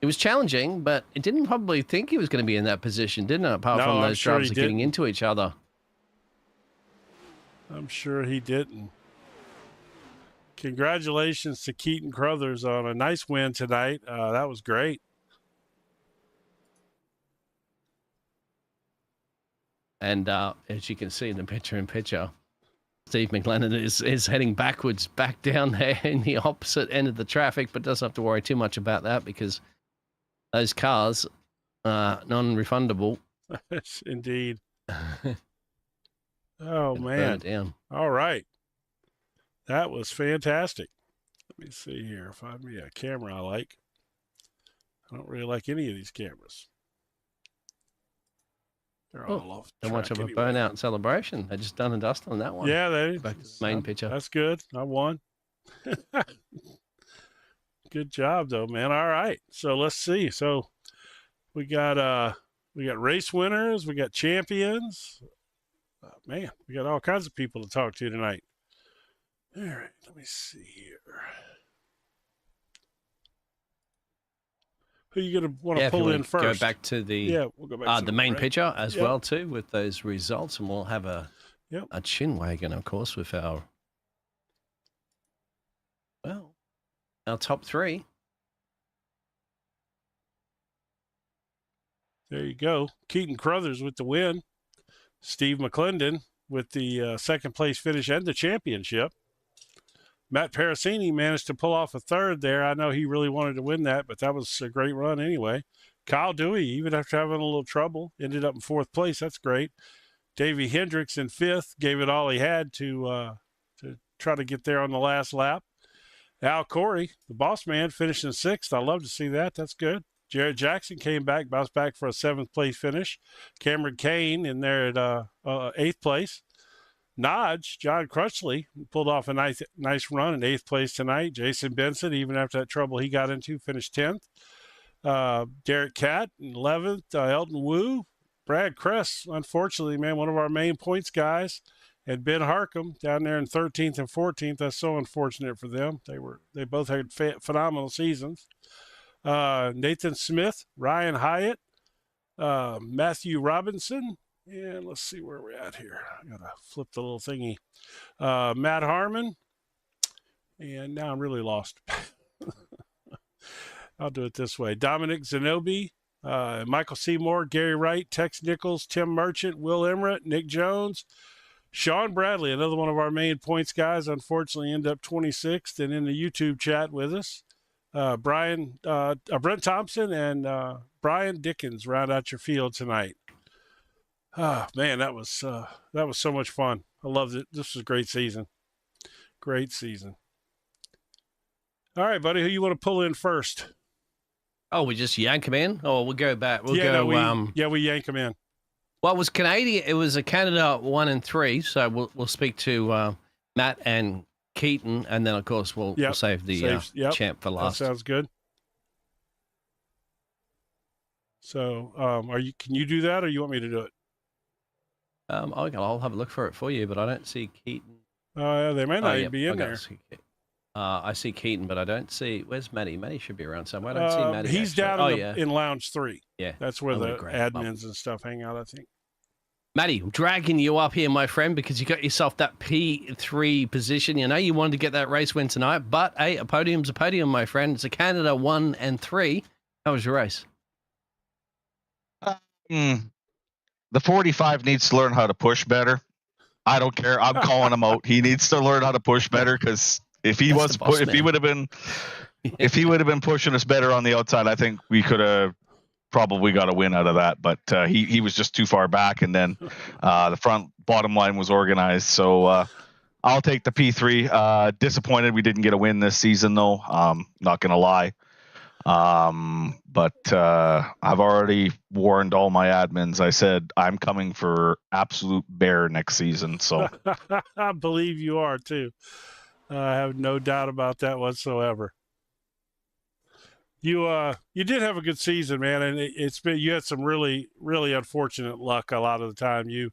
It was challenging, but it didn't probably think he was going to be in that position, didn't it? Apart from those drivers getting into each other. I'm sure he didn't. Congratulations to Keaton Crothers on a nice win tonight. That was great. And as you can see in the picture-in-picture, Steve McLennan is heading backwards back down there in the opposite end of the traffic, but doesn't have to worry too much about that because those cars are non-refundable. Yes, indeed. Oh, man. Down. All right. That was fantastic. Let me see here. Find me a camera I like. I don't really like any of these cameras. They're all off track. So much of a burnout celebration. They just done and dusted on that one. Yeah, they back to the main picture. That's good. I won. Good job, though, man. All right. So let's see. So we got race winners. We got champions. Man, we got all kinds of people to talk to tonight. All right. Let me see here. Who are you going to want to pull in first? Go back to the we'll go back to the main picture as well Yep. too with those results, and we'll have a chin wagon, of course, with our top three. There you go. Keaton Crothers with the win. Steve McClendon with the second place finish and the championship. Matt Parasini managed to pull off a third there. I know he really wanted to win that, but that was a great run anyway. Kyle Dewey, even after having a little trouble, ended up in fourth place. That's great. Davey Hendricks in fifth, gave it all he had to try to get there on the last lap. Al Corey, the boss man, finished in sixth. I love to see that. That's good. Jared Jackson came back, bounced back for a seventh place finish. Cameron Kane in there at eighth place. Nodge, John Crutchley, pulled off a nice run in eighth place tonight. Jason Benson, even after that trouble he got into, finished 10th. Derek Catt in 11th. Elton Wu. Brad Kress, unfortunately, man, one of our main points guys. And Ben Harcum down there in 13th and 14th. That's so unfortunate for them. They both had phenomenal seasons. Nathan Smith, Ryan Hyatt, Matthew Robinson, and let's see where we're at here. I gotta flip the little thingy. Matt Harmon, and now I'm really lost. I'll do it this way. Dominic Zanobi, Michael Seymour, Gary Wright, Tex Nichols, Tim Merchant, Will Emmerich, Nick Jones, Sean Bradley, another one of our main points guys, unfortunately ended up 26th and in the YouTube chat with us. Brent Thompson and Brian Dickens round out your field tonight. Man, that was so much fun. I loved it. This was a great season. Great season. All right, buddy, who you want to pull in first? Oh, we just yank them in? Oh, we'll go back. We yank them in. Well, it was Canadian. It was a Canada 1 and 3. So we'll speak to Matt and Keaton, and then of course we'll save the champ for last. That sounds good. So, can you do that, or you want me to do it? I'll have a look for it for you, but I don't see Keaton. They may not even be in there. I see Keaton, but I don't see. Where's Matty? Matty should be around somewhere. I don't see Matty. He's down in Lounge 3. Yeah, that's where the admins and stuff hang out, I think. Matty, I'm dragging you up here, my friend, because you got yourself that P3 position. You know you wanted to get that race win tonight, but hey, a podium's a podium, my friend. It's a Canada 1 and 3. How was your race? The 45 needs to learn how to push better. I don't care. I'm calling him out. He needs to learn how to push better, because if he would have been pushing us better on the outside, I think we could have probably got a win out of that. But he was just too far back, and then the bottom line was organized. So I'll take the P3. Disappointed we didn't get a win this season, though. Not gonna lie. But I've already warned all my admins. I said I'm coming for absolute bear next season. So I believe you are too. I have no doubt about that whatsoever. You did have a good season, man, and you had some really, really unfortunate luck a lot of the time. You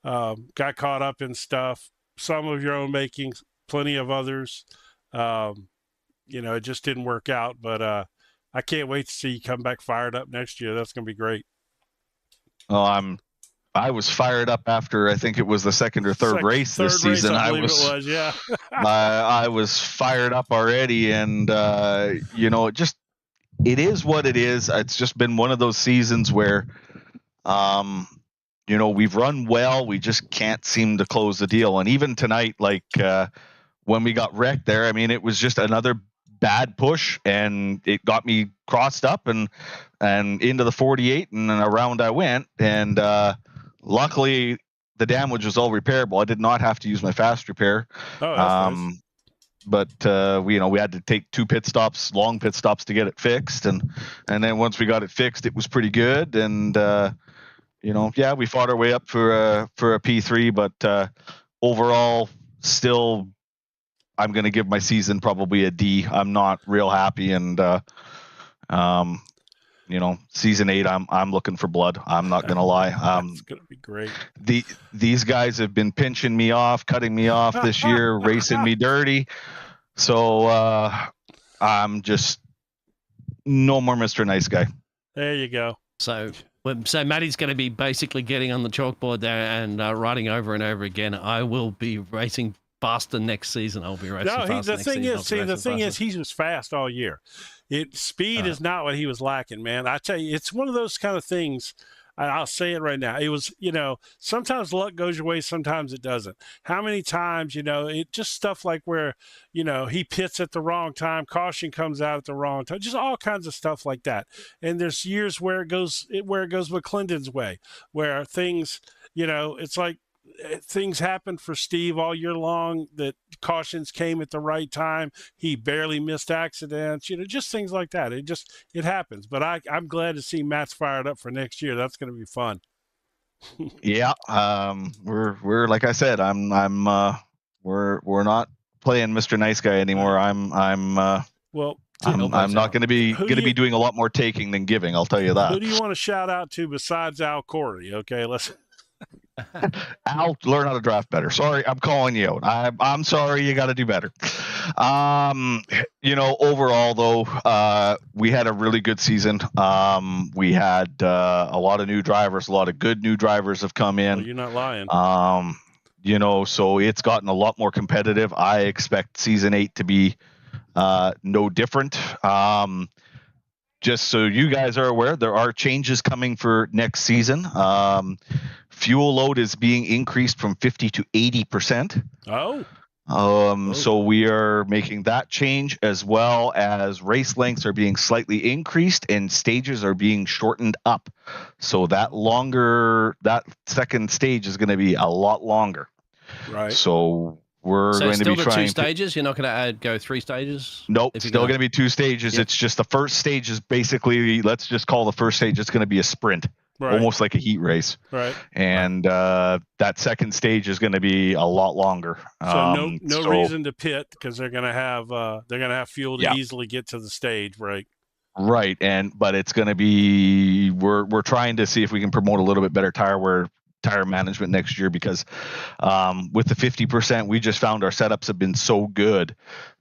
got caught up in stuff, some of your own making, plenty of others. It just didn't work out, but I can't wait to see you come back fired up next year. That's going to be great. Well, I was fired up after, I think it was the second or third race this season. I believe it was, yeah. I was fired up already, and it is what it is. It's just been one of those seasons where, we've run well. We just can't seem to close the deal. And even tonight, when we got wrecked there, I mean, it was just another bad push, and it got me crossed up and into the 48, and then around I went. And luckily, the damage was all repairable. I did not have to use my fast repair. Oh, that's nice. But we had to take 2 long pit stops to get it fixed, and then once we got it fixed, it was pretty good. And we fought our way up for a P3, but overall, still, I'm going to give my season probably a D. I'm not real happy, and season 8, I'm looking for blood. I'm not going to lie. It's going to be great. These guys have been pinching me off, cutting me off this year, racing me dirty. So I'm just no more Mr. Nice Guy. There you go. So Matty's going to be basically getting on the chalkboard there and writing over and over again. I will be racing faster next season. I'll be racing faster next season. The thing is, he was fast all year. Speed is not what he was lacking, man. I tell you, it's one of those kind of things. I'll say it right now. It was, sometimes luck goes your way, sometimes it doesn't. How many times, it just stuff like where, he pits at the wrong time, caution comes out at the wrong time, just all kinds of stuff like that. And there's years where it goes McClendon's way, where things, it's like things happen for Steve all year long, that cautions came at the right time. He barely missed accidents, just things like that. It happens. But I'm glad to see Matt's fired up for next year. That's going to be fun. Yeah. We're like I said, we're not playing Mr. Nice Guy anymore. I'm not going to be doing a lot more taking than giving. I'll tell you that. Who do you want to shout out to besides Al Corey? Okay, let's. Al, learn how to draft better. Sorry, I'm calling you out. I'm sorry, you got to do better. Overall though, we had a really good season. We had a lot of new drivers, a lot of good new drivers have come in. Well, you're not lying. So it's gotten a lot more competitive. I expect season 8 to be no different. Just so you guys are aware, there are changes coming for next season. Fuel load is being increased from 50 to 80%. So we are making that change, as well as race lengths are being slightly increased and stages are being shortened up. So that second stage is going to be a lot longer. Right. So we're going to be trying 2 stages. You're not going to go 3 stages. Nope. Still going to be 2 stages. Yep. It's just the first stage is basically, let's just call the first stage, it's going to be a sprint. Right. Almost like a heat race. Right. And that second stage is going to be a lot longer. So no reason to pit, because they're going to have fuel to easily get to the stage, right? Right. But it's going to be, we're trying to see if we can promote a little bit better tire management next year, because with the 50%, we just found our setups have been so good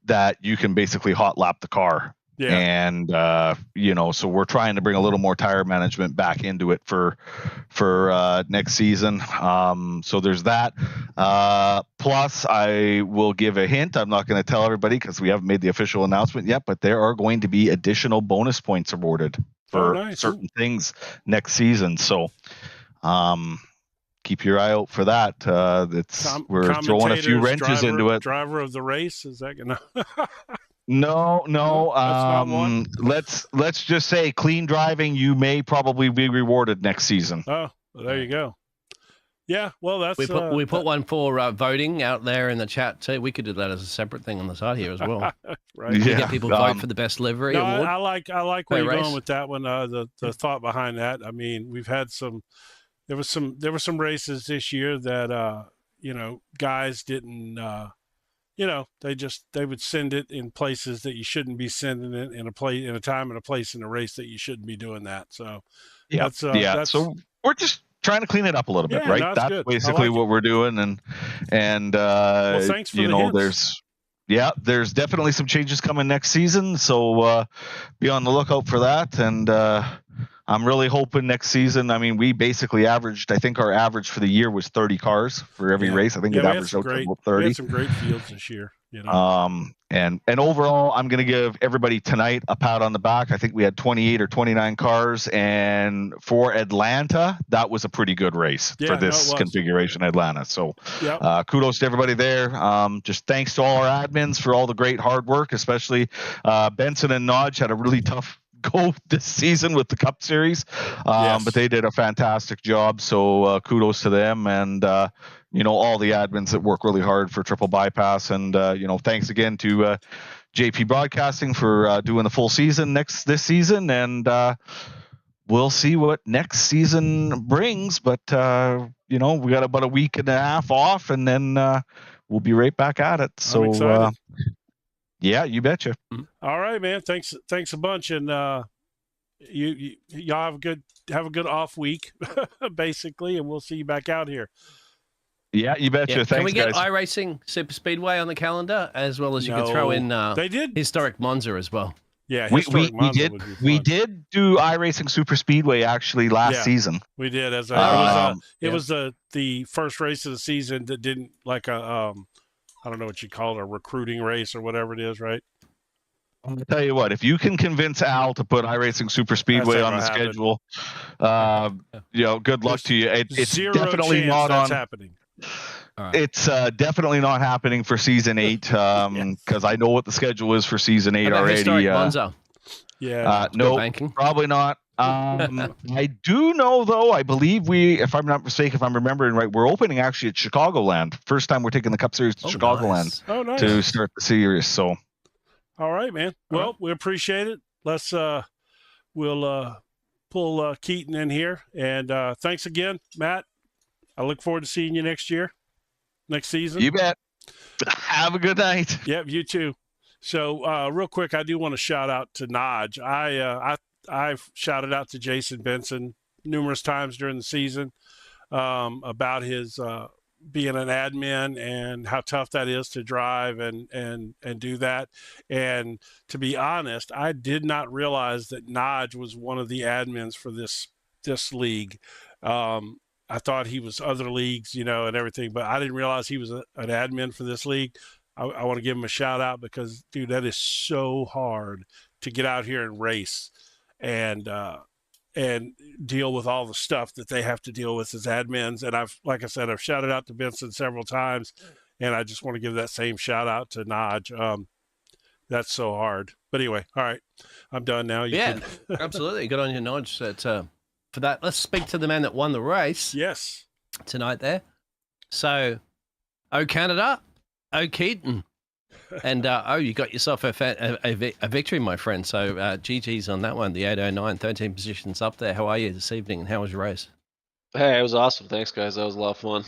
that you can basically hot lap the car. Yeah. And so we're trying to bring a little more tire management back into it for next season. So there's that. Plus, I will give a hint. I'm not going to tell everybody because we haven't made the official announcement yet, but there are going to be additional bonus points awarded for certain things next season. So keep your eye out for that. We're throwing a few wrenches into it. Driver of the race, is that gonna? No. Let's just say clean driving. You may probably be rewarded next season. Oh, well, there you go. Yeah, well, that's we put one for voting out there in the chat too. We could do that as a separate thing on the side here as well. Right. Yeah. Get people vote for the best livery award. I like where you're going with that one. The thought behind that. I mean, we've had there were some races this year that guys didn't. They would send it in places that you shouldn't be sending it, in a time and a place in a race that you shouldn't be doing that. So so we're just trying to clean it up a little bit, right? No, that's good. Basically what we're doing. And well, thanks for the hints. there's definitely some changes coming next season. So be on the lookout for that. And I'm really hoping next season. I mean, we basically averaged, I think our average for the year was 30 cars for every race. I think it averaged out to 30. We had some great fields this year. And overall, I'm going to give everybody tonight a pat on the back. I think we had 28 or 29 cars, and for Atlanta, that was a pretty good race for this configuration, Atlanta. So kudos to everybody there. Just thanks to all our admins for all the great hard work, especially Benson and Nodge had a really tough go this season with the Cup Series, but they did a fantastic job. So kudos to them, and all the admins that work really hard for Triple Bypass, and thanks again to JPBroadcasting for doing the full season this season, and we'll see what next season brings. But we got about a week and a half off, and then we'll be right back at it. So. I'm excited. Yeah, you betcha. All right, man. Thanks a bunch, and y'all have a good off week, basically, and we'll see you back out here. Yeah, you betcha. Thanks, Can we get guys. iRacing Super Speedway on the calendar, as well as you could throw in they did historic Monza as well? Yeah, we historic Monza did would be fun. we did do iRacing Super Speedway actually last season. We did. It was the first race of the season that didn't like a I don't know what you call it, a recruiting race or whatever it is, right? I'm gonna tell you what, if you can convince Al to put iRacing Super Speedway on the schedule, good luck to you. It's zero definitely chance not that's on. happening. Right. It's definitely not happening for season 8 because I know what the schedule is for season 8 already. Historic Monza. No, probably not. I do know though. I believe if I'm not mistaken, if I'm remembering right, we're opening actually at Chicagoland. First time we're taking the Cup Series to Chicagoland to start the series. So, all right, man. Well, we appreciate it. Let's we'll pull Keaton in here, and thanks again, Matt. I look forward to seeing you next season. You bet. Have a good night. Yep, you too. So, real quick, I do want to shout out to Naj. I've shouted out to Jason Benson numerous times during the season about his being an admin and how tough that is to drive and do that. And to be honest, I did not realize that Naj was one of the admins for this league. I thought he was other leagues, and everything, but I didn't realize he was an admin for this league. I want to give him a shout out because, dude, that is so hard to get out here and race and deal with all the stuff that they have to deal with as admins. And like I said, I've shouted out to Benson several times, and I just want to give that same shout out to Naj. That's so hard. But anyway, all right, I'm done now. Absolutely. Good on you, Naj. For that, let's speak to the man that won the race. Yes. Tonight there. So, Canada, Keaton. And, you got yourself a victory, my friend. So, GG's on that one, the 809, 13 positions up there. How are you this evening, and how was your race? Hey, it was awesome. Thanks, guys. That was a lot of fun.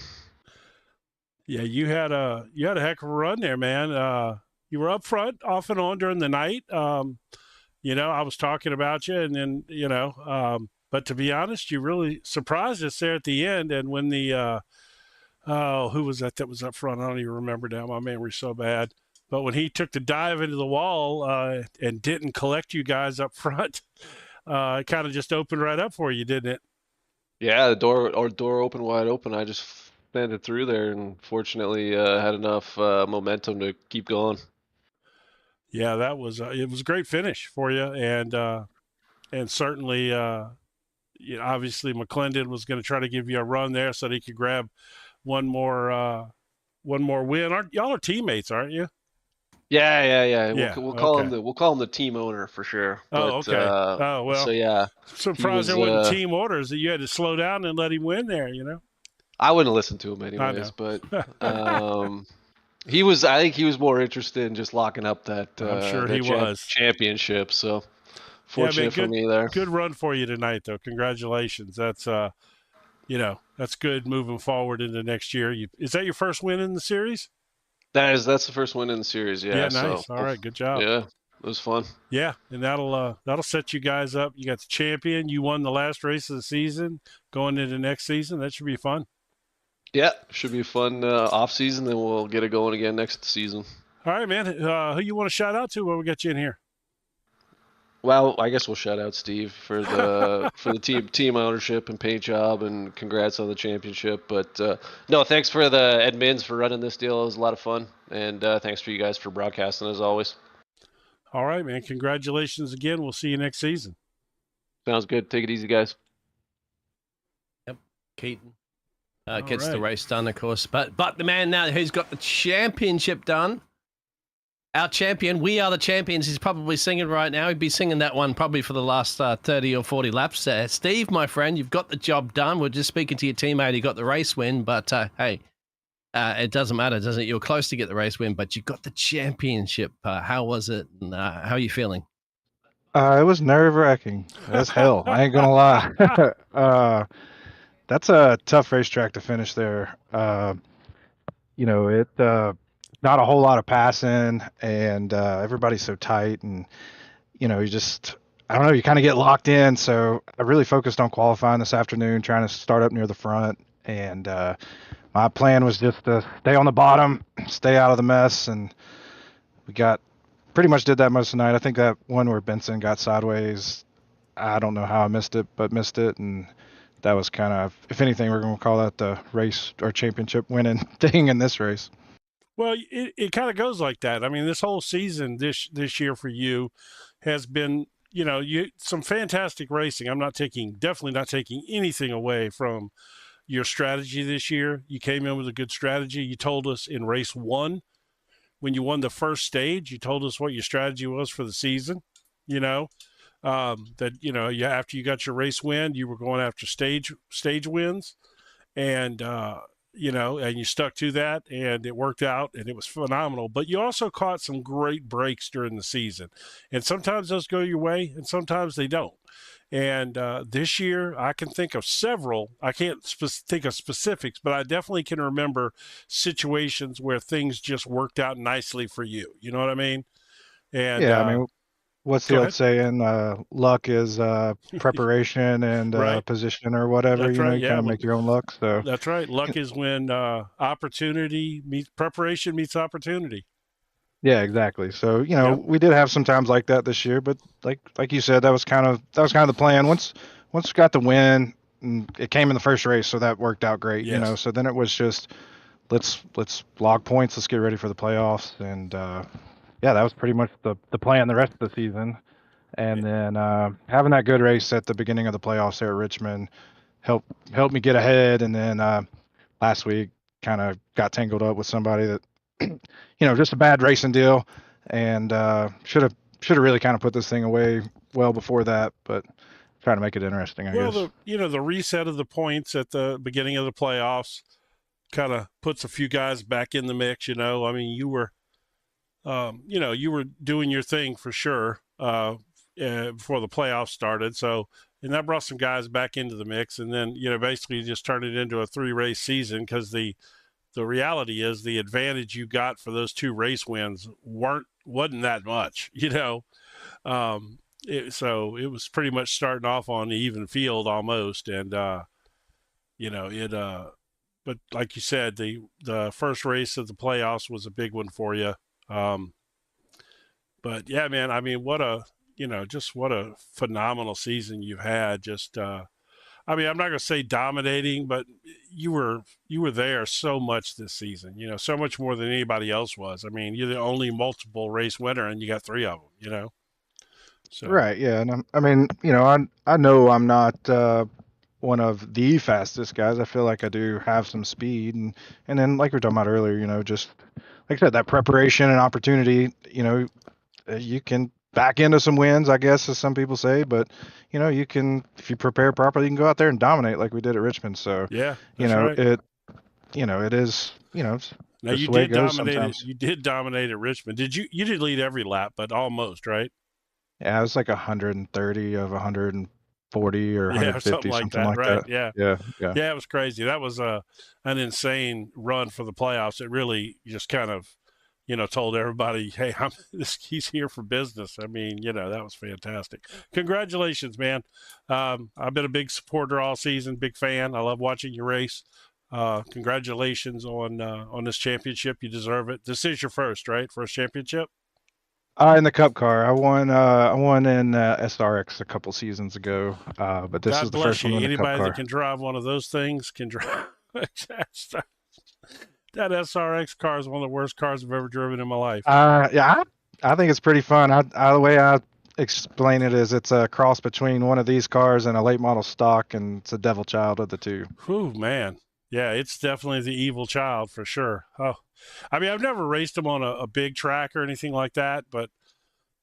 Yeah, you had a heck of a run there, man. You were up front off and on during the night. I was talking about you, and then, but to be honest, you really surprised us there at the end. And when the who was that was up front? I don't even remember now. My memory's so bad. But when he took the dive into the wall and didn't collect you guys up front, it kind of just opened right up for you, didn't it? Yeah, the door opened wide open. I just landed through there, and fortunately had enough momentum to keep going. Yeah, it was a great finish for you, and certainly. Obviously McClendon was going to try to give you a run there so that he could grab one more win. Y'all are teammates, aren't you? Yeah. We'll call him the team owner for sure. Okay. Well. So yeah. Surprised there wasn't team orders that you had to slow down and let him win there. I wouldn't listen to him anyways, but I think he was more interested in just locking up that. I'm sure he was championship. So. Fortunate for me there. Good run for you tonight, though. Congratulations. That's that's good moving forward into next year. Is that your first win in the series? That's the first win in the series. Yeah. Yeah, nice. All right, good job. Yeah, it was fun. Yeah, and that'll set you guys up. You got the champion. You won the last race of the season. Going into next season, that should be fun. Yeah, should be a fun off season. Then we'll get it going again next season. All right, man. Who you want to shout out to when we get you in here? Well, I guess we'll shout out Steve for the team ownership and paint job, and congrats on the championship. But no, thanks for the admins for running this deal. It was a lot of fun, and thanks for you guys for broadcasting as always. All right, man. Congratulations again. We'll see you next season. Sounds good. Take it easy, guys. Yep, Keaton gets the race done, of course, but the man now who's got the championship done. Our champion, we are the champions. He's probably singing right now. He'd be singing that one probably for the last 30 or 40 laps. Steve, my friend, you've got the job done. We're just speaking to your teammate. He got the race win, but hey, it doesn't matter, does it? You're close to get the race win, but you got the championship. How was it? And how are you feeling? It was nerve-wracking as hell. I ain't gonna lie. That's a tough racetrack to finish there. Not a whole lot of passing, and everybody's so tight, and you don't know, you kind of get locked in. So I really focused on qualifying this afternoon, trying to start up near the front, and my plan was just to stay on the bottom, stay out of the mess, and we got pretty much did that most of the night. I think that one where Benson got sideways, I don't know how I missed it, but missed it, and that was kind of, if anything, we're going to call that the race or championship winning thing in this race. Well, it kind of goes like that. I mean, this whole season this year for you has been, some fantastic racing. I'm definitely not taking anything away from your strategy this year. You came in with a good strategy. You told us in race 1, when you won the first stage, you told us what your strategy was for the season, that, after you got your race win, you were going after stage wins, and, and you stuck to that, and it worked out, and it was phenomenal. But you also caught some great breaks during the season, and sometimes those go your way, and sometimes they don't. And this year, I can think of several. I can't think of specifics, but I definitely can remember situations where things just worked out nicely for you. You know what I mean? And yeah, I mean, what's the old saying? Luck is preparation and right. Position or whatever. That's you know, right. you kind of make your own luck. So that's right. Luck is when preparation meets opportunity. Yeah, exactly. So, we did have some times like that this year, but like you said, that was kind of the plan. Once we got the win, and it came in the first race, so that worked out great, Yes. So then it was just let's log points, let's get ready for the playoffs, and that was pretty much the plan the rest of the season. And then having that good race at the beginning of the playoffs there at Richmond helped me get ahead, and then last week kind of got tangled up with somebody that just a bad racing deal, and should have really kind of put this thing away well before that, but trying to make it interesting, I guess. The reset of the points at the beginning of the playoffs kind of puts a few guys back in the mix. I mean, you were doing your thing for sure before the playoffs started. So, and that brought some guys back into the mix, and then basically just turned it into a 3-race season, because the reality is the advantage you got for those 2 race wins wasn't that much, so it was pretty much starting off on the even field almost. And, but like you said, the first race of the playoffs was a big one for you. But yeah, man, I mean, what a phenomenal season you've had. I mean, I'm not going to say dominating, but you were there so much this season, so much more than anybody else was. I mean, you're the only multiple race winner, and you got 3 of them, So. Right. Yeah. And I mean, I know I'm not one of the fastest guys. I feel like I do have some speed, and then like we were talking about earlier, just like I said, that preparation and opportunity, you can back into some wins, I guess, as some people say, but you can, if you prepare properly, you can go out there and dominate like we did at Richmond. So yeah, right. It is, now you did dominate it. You did dominate at Richmond. You did lead every lap, but almost, right? Yeah, it was like 130 of 140 or 150, something like right? that. Yeah, it was crazy. That was an insane run for the playoffs. It really just kind of, told everybody, hey, he's here for business. I mean, that was fantastic. Congratulations, man. I've been a big supporter all season, big fan. I love watching you race. Congratulations on this championship. You deserve it. This is your first, right? First championship? In the Cup car. I won in SRX a couple seasons ago, but this is the first one in the Cup car. Anybody that can drive one of those things can drive. That SRX car is one of the worst cars I've ever driven in my life. Yeah, I think it's pretty fun. The way I explain it is it's a cross between one of these cars and a late model stock, and it's a devil child of the two. Whew, man. Yeah, it's definitely the evil child for sure. Oh, I mean, I've never raced them on a big track or anything like that, but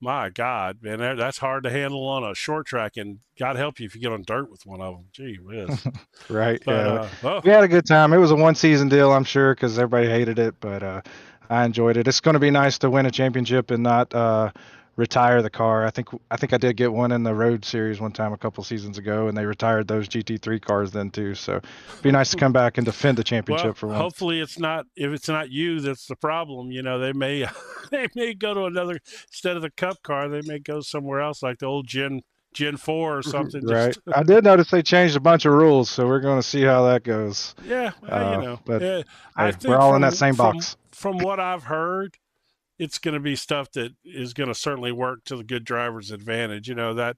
my God, man, that's hard to handle on a short track, and God help you if you get on dirt with one of them. Gee whiz. Right. But, we had a good time. It was a 1-season deal, I'm sure, because everybody hated it, but I enjoyed it. It's going to be nice to win a championship and not retire the car. I think I did get one in the Road Series one time a couple seasons ago, and they retired those GT3 cars then too. So it'd be nice to come back and defend the championship for once. Hopefully it's not you that's the problem. They may go to another, instead of the Cup car, they may go somewhere else, like the old Gen 4 or something. Right. I did notice they changed a bunch of rules, so we're going to see how that goes. Yeah, but I think we're all in that same box. From what I've heard, it's going to be stuff that is going to certainly work to the good driver's advantage. That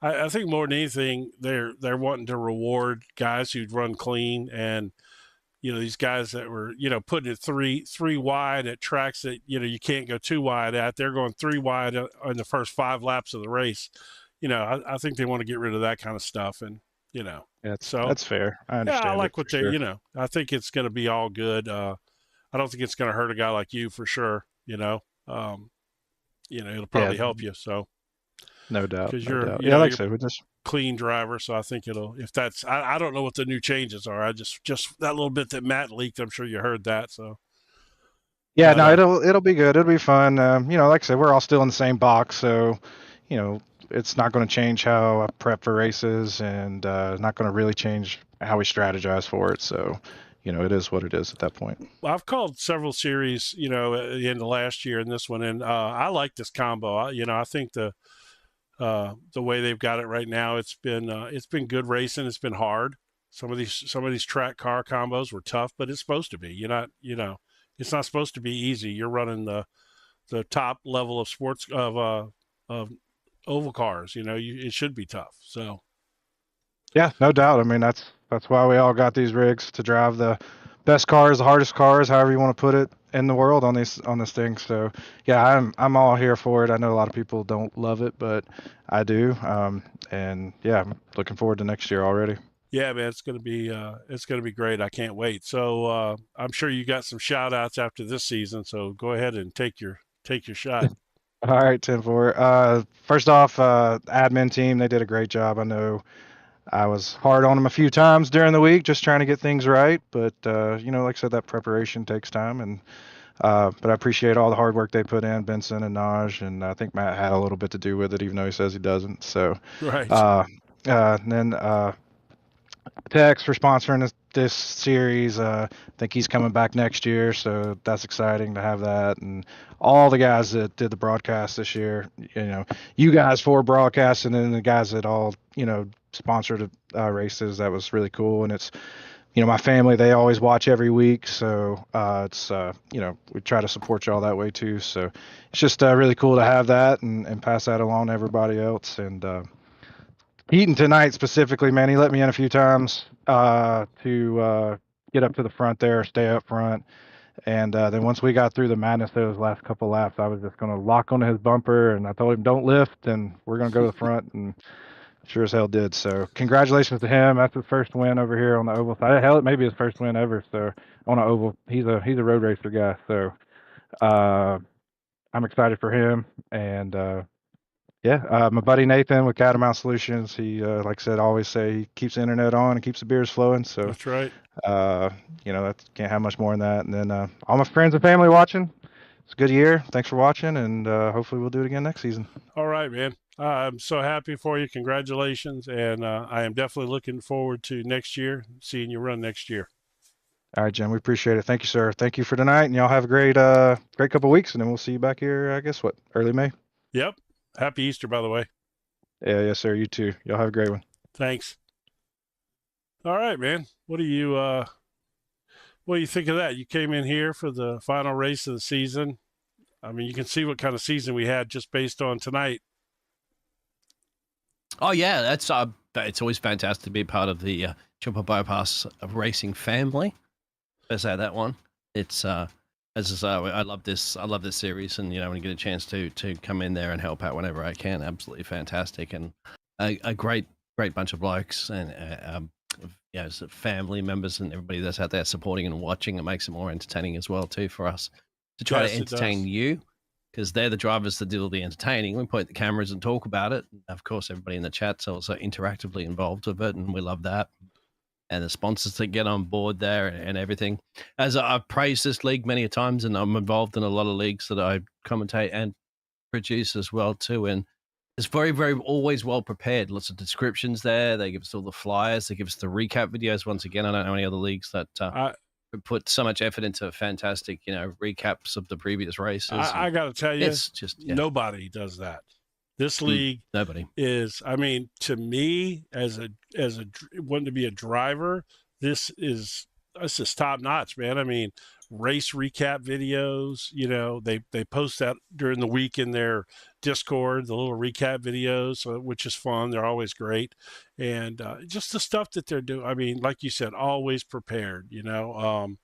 I think more than anything, they're wanting to reward guys who'd run clean, and these guys that were putting it three wide at tracks that you can't go too wide at. They're going 3 wide on the first 5 laps of the race. I think they want to get rid of that kind of stuff, and that's fair. I understand. Yeah, I like what they. Sure. I think it's going to be all good. I don't think it's going to hurt a guy like you for sure. It'll probably help you. So no doubt. Because no you're doubt. you're like I said, we just clean driver, so I think if that's I don't know what the new changes are. I just that little bit that Matt leaked, I'm sure you heard that. So yeah, no, it'll be good. It'll be fun. Like I said, we're all still in the same box, so it's not going to change how I prep for races, and not going to really change how we strategize for it. So it is what it is at that point. Well, I've called several series, at the end of last year and this one, and I like this combo. I think the way they've got it right now, it's been good racing. It's been hard. Some of these track car combos were tough, but it's supposed to be. It's not supposed to be easy. You're running the top level of sports of oval cars. It should be tough. So yeah, no doubt. I mean, that's why we all got these rigs, to drive the best cars, the hardest cars, however you want to put it, in the world on this thing. So yeah, I'm all here for it. I know a lot of people don't love it, but I do. And yeah, I'm looking forward to next year already. Yeah, man, it's gonna be great. I can't wait. So I'm sure you got some shout outs after this season. So go ahead and take your shot. All right, 10-4. First off, admin team, they did a great job. I know I was hard on them a few times during the week, just trying to get things right. But like I said, that preparation takes time, and but I appreciate all the hard work they put in, Benson and Naj, and I think Matt had a little bit to do with it, even though he says he doesn't. So right. And then Tex for sponsoring this series. I think he's coming back next year, so that's exciting to have that. And all the guys that did the broadcast this year, you guys for broadcasting, and the guys that all sponsored races. That was really cool. And it's my family, they always watch every week, so it's we try to support y'all that way too. So it's just really cool to have that and pass that along to everybody else. And Heaton tonight specifically, man, he let me in a few times to get up to the front there, stay up front. And then once we got through the madness of those last couple laps, I was just going to lock onto his bumper, and I told him, don't lift, and we're going to go to the front, and sure as hell did. So congratulations to him. That's his first win over here on the oval side. Hell, it may be his first win ever. So on an oval, he's a road racer guy. So I'm excited for him. And my buddy Nathan with Catamount Solutions, he like I said, always say he keeps the internet on and keeps the beers flowing. So that's right. That can't have much more than that. And then all my friends and family watching. It's a good year. Thanks for watching, and hopefully we'll do it again next season. All right, man. I'm so happy for you. Congratulations. And I am definitely looking forward to next year, seeing you run next year. All right, Jim, we appreciate it. Thank you, sir. Thank you for tonight, and y'all have a great couple of weeks, and then we'll see you back here, I guess, early May? Yep. Happy Easter, by the way. Yeah, yes, sir. You too. Y'all have a great one. Thanks. All right, man. What do you think of that? You came in here for the final race of the season. I mean, you can see what kind of season we had just based on tonight. Oh yeah, that's it's always fantastic to be part of the Triple Bypass racing family. Let's say that one. It's I love this series, and when you get a chance to come in there and help out whenever I can, absolutely fantastic, and a great bunch of blokes, and family members and everybody that's out there supporting and watching. It makes it more entertaining as well too for us to try to entertain you, because they're the drivers that do all the entertaining. We point the cameras and talk about it. Of course, everybody in the chat's also interactively involved with it, and we love that. And the sponsors that get on board there and everything. As I've praised this league many a times, and I'm involved in a lot of leagues that I commentate and produce as well too. And it's very, very always well prepared. Lots of descriptions there. They give us all the flyers. They give us the recap videos. Once again, I don't know any other leagues that put so much effort into fantastic, recaps of the previous races. I got to tell you, it's just nobody does that. This league nobody is, I mean, to me as a wanting to be a driver, this is top notch, man. I mean, race recap videos. You know, they post that during the week in their Discord, the little recap videos, which is fun. They're always great. And just the stuff that they're doing. I mean, like you said, always prepared, you know.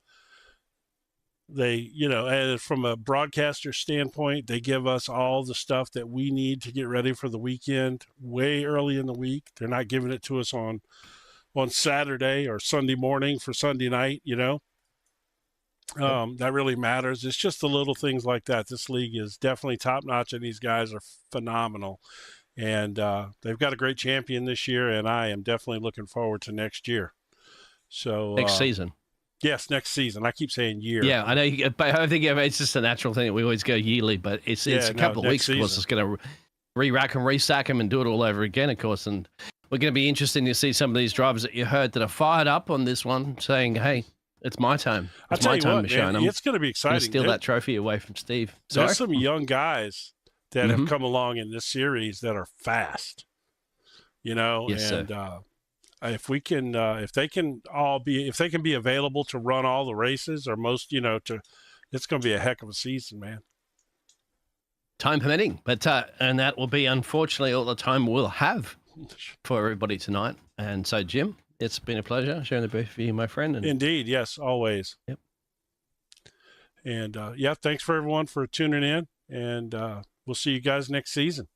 They, you know, and from a broadcaster standpoint, they give us all the stuff that we need to get ready for the weekend way early in the week. They're not giving it to us on Saturday or Sunday morning for Sunday night, you know. That really matters. It's just the little things like that. This league is definitely top notch, and these guys are phenomenal. And they've got a great champion this year, and I am definitely looking forward to next year. So next season. Yes, next season. I keep saying year. Yeah, I know. But I think it's just a natural thing that we always go yearly, but it's a couple of weeks. Of course, it's going to re-rack and re-sack them and do it all over again, of course. And we're going to be interested to see some of these drivers that you heard that are fired up on this one, saying, "Hey, it's my time. It's my time to shine. It's going to be exciting. Steal that trophy away from Steve." There's some young guys that have come along in this series that are fast. You know, yes, and if they can be available to run all the races or most, you know, it's going to be a heck of a season, man. Time permitting, but and that will be unfortunately all the time we'll have for everybody tonight. And so, Jim, it's been a pleasure sharing the booth for you, my friend. And indeed, yes, always. Yep. And thanks for everyone for tuning in, and we'll see you guys next season.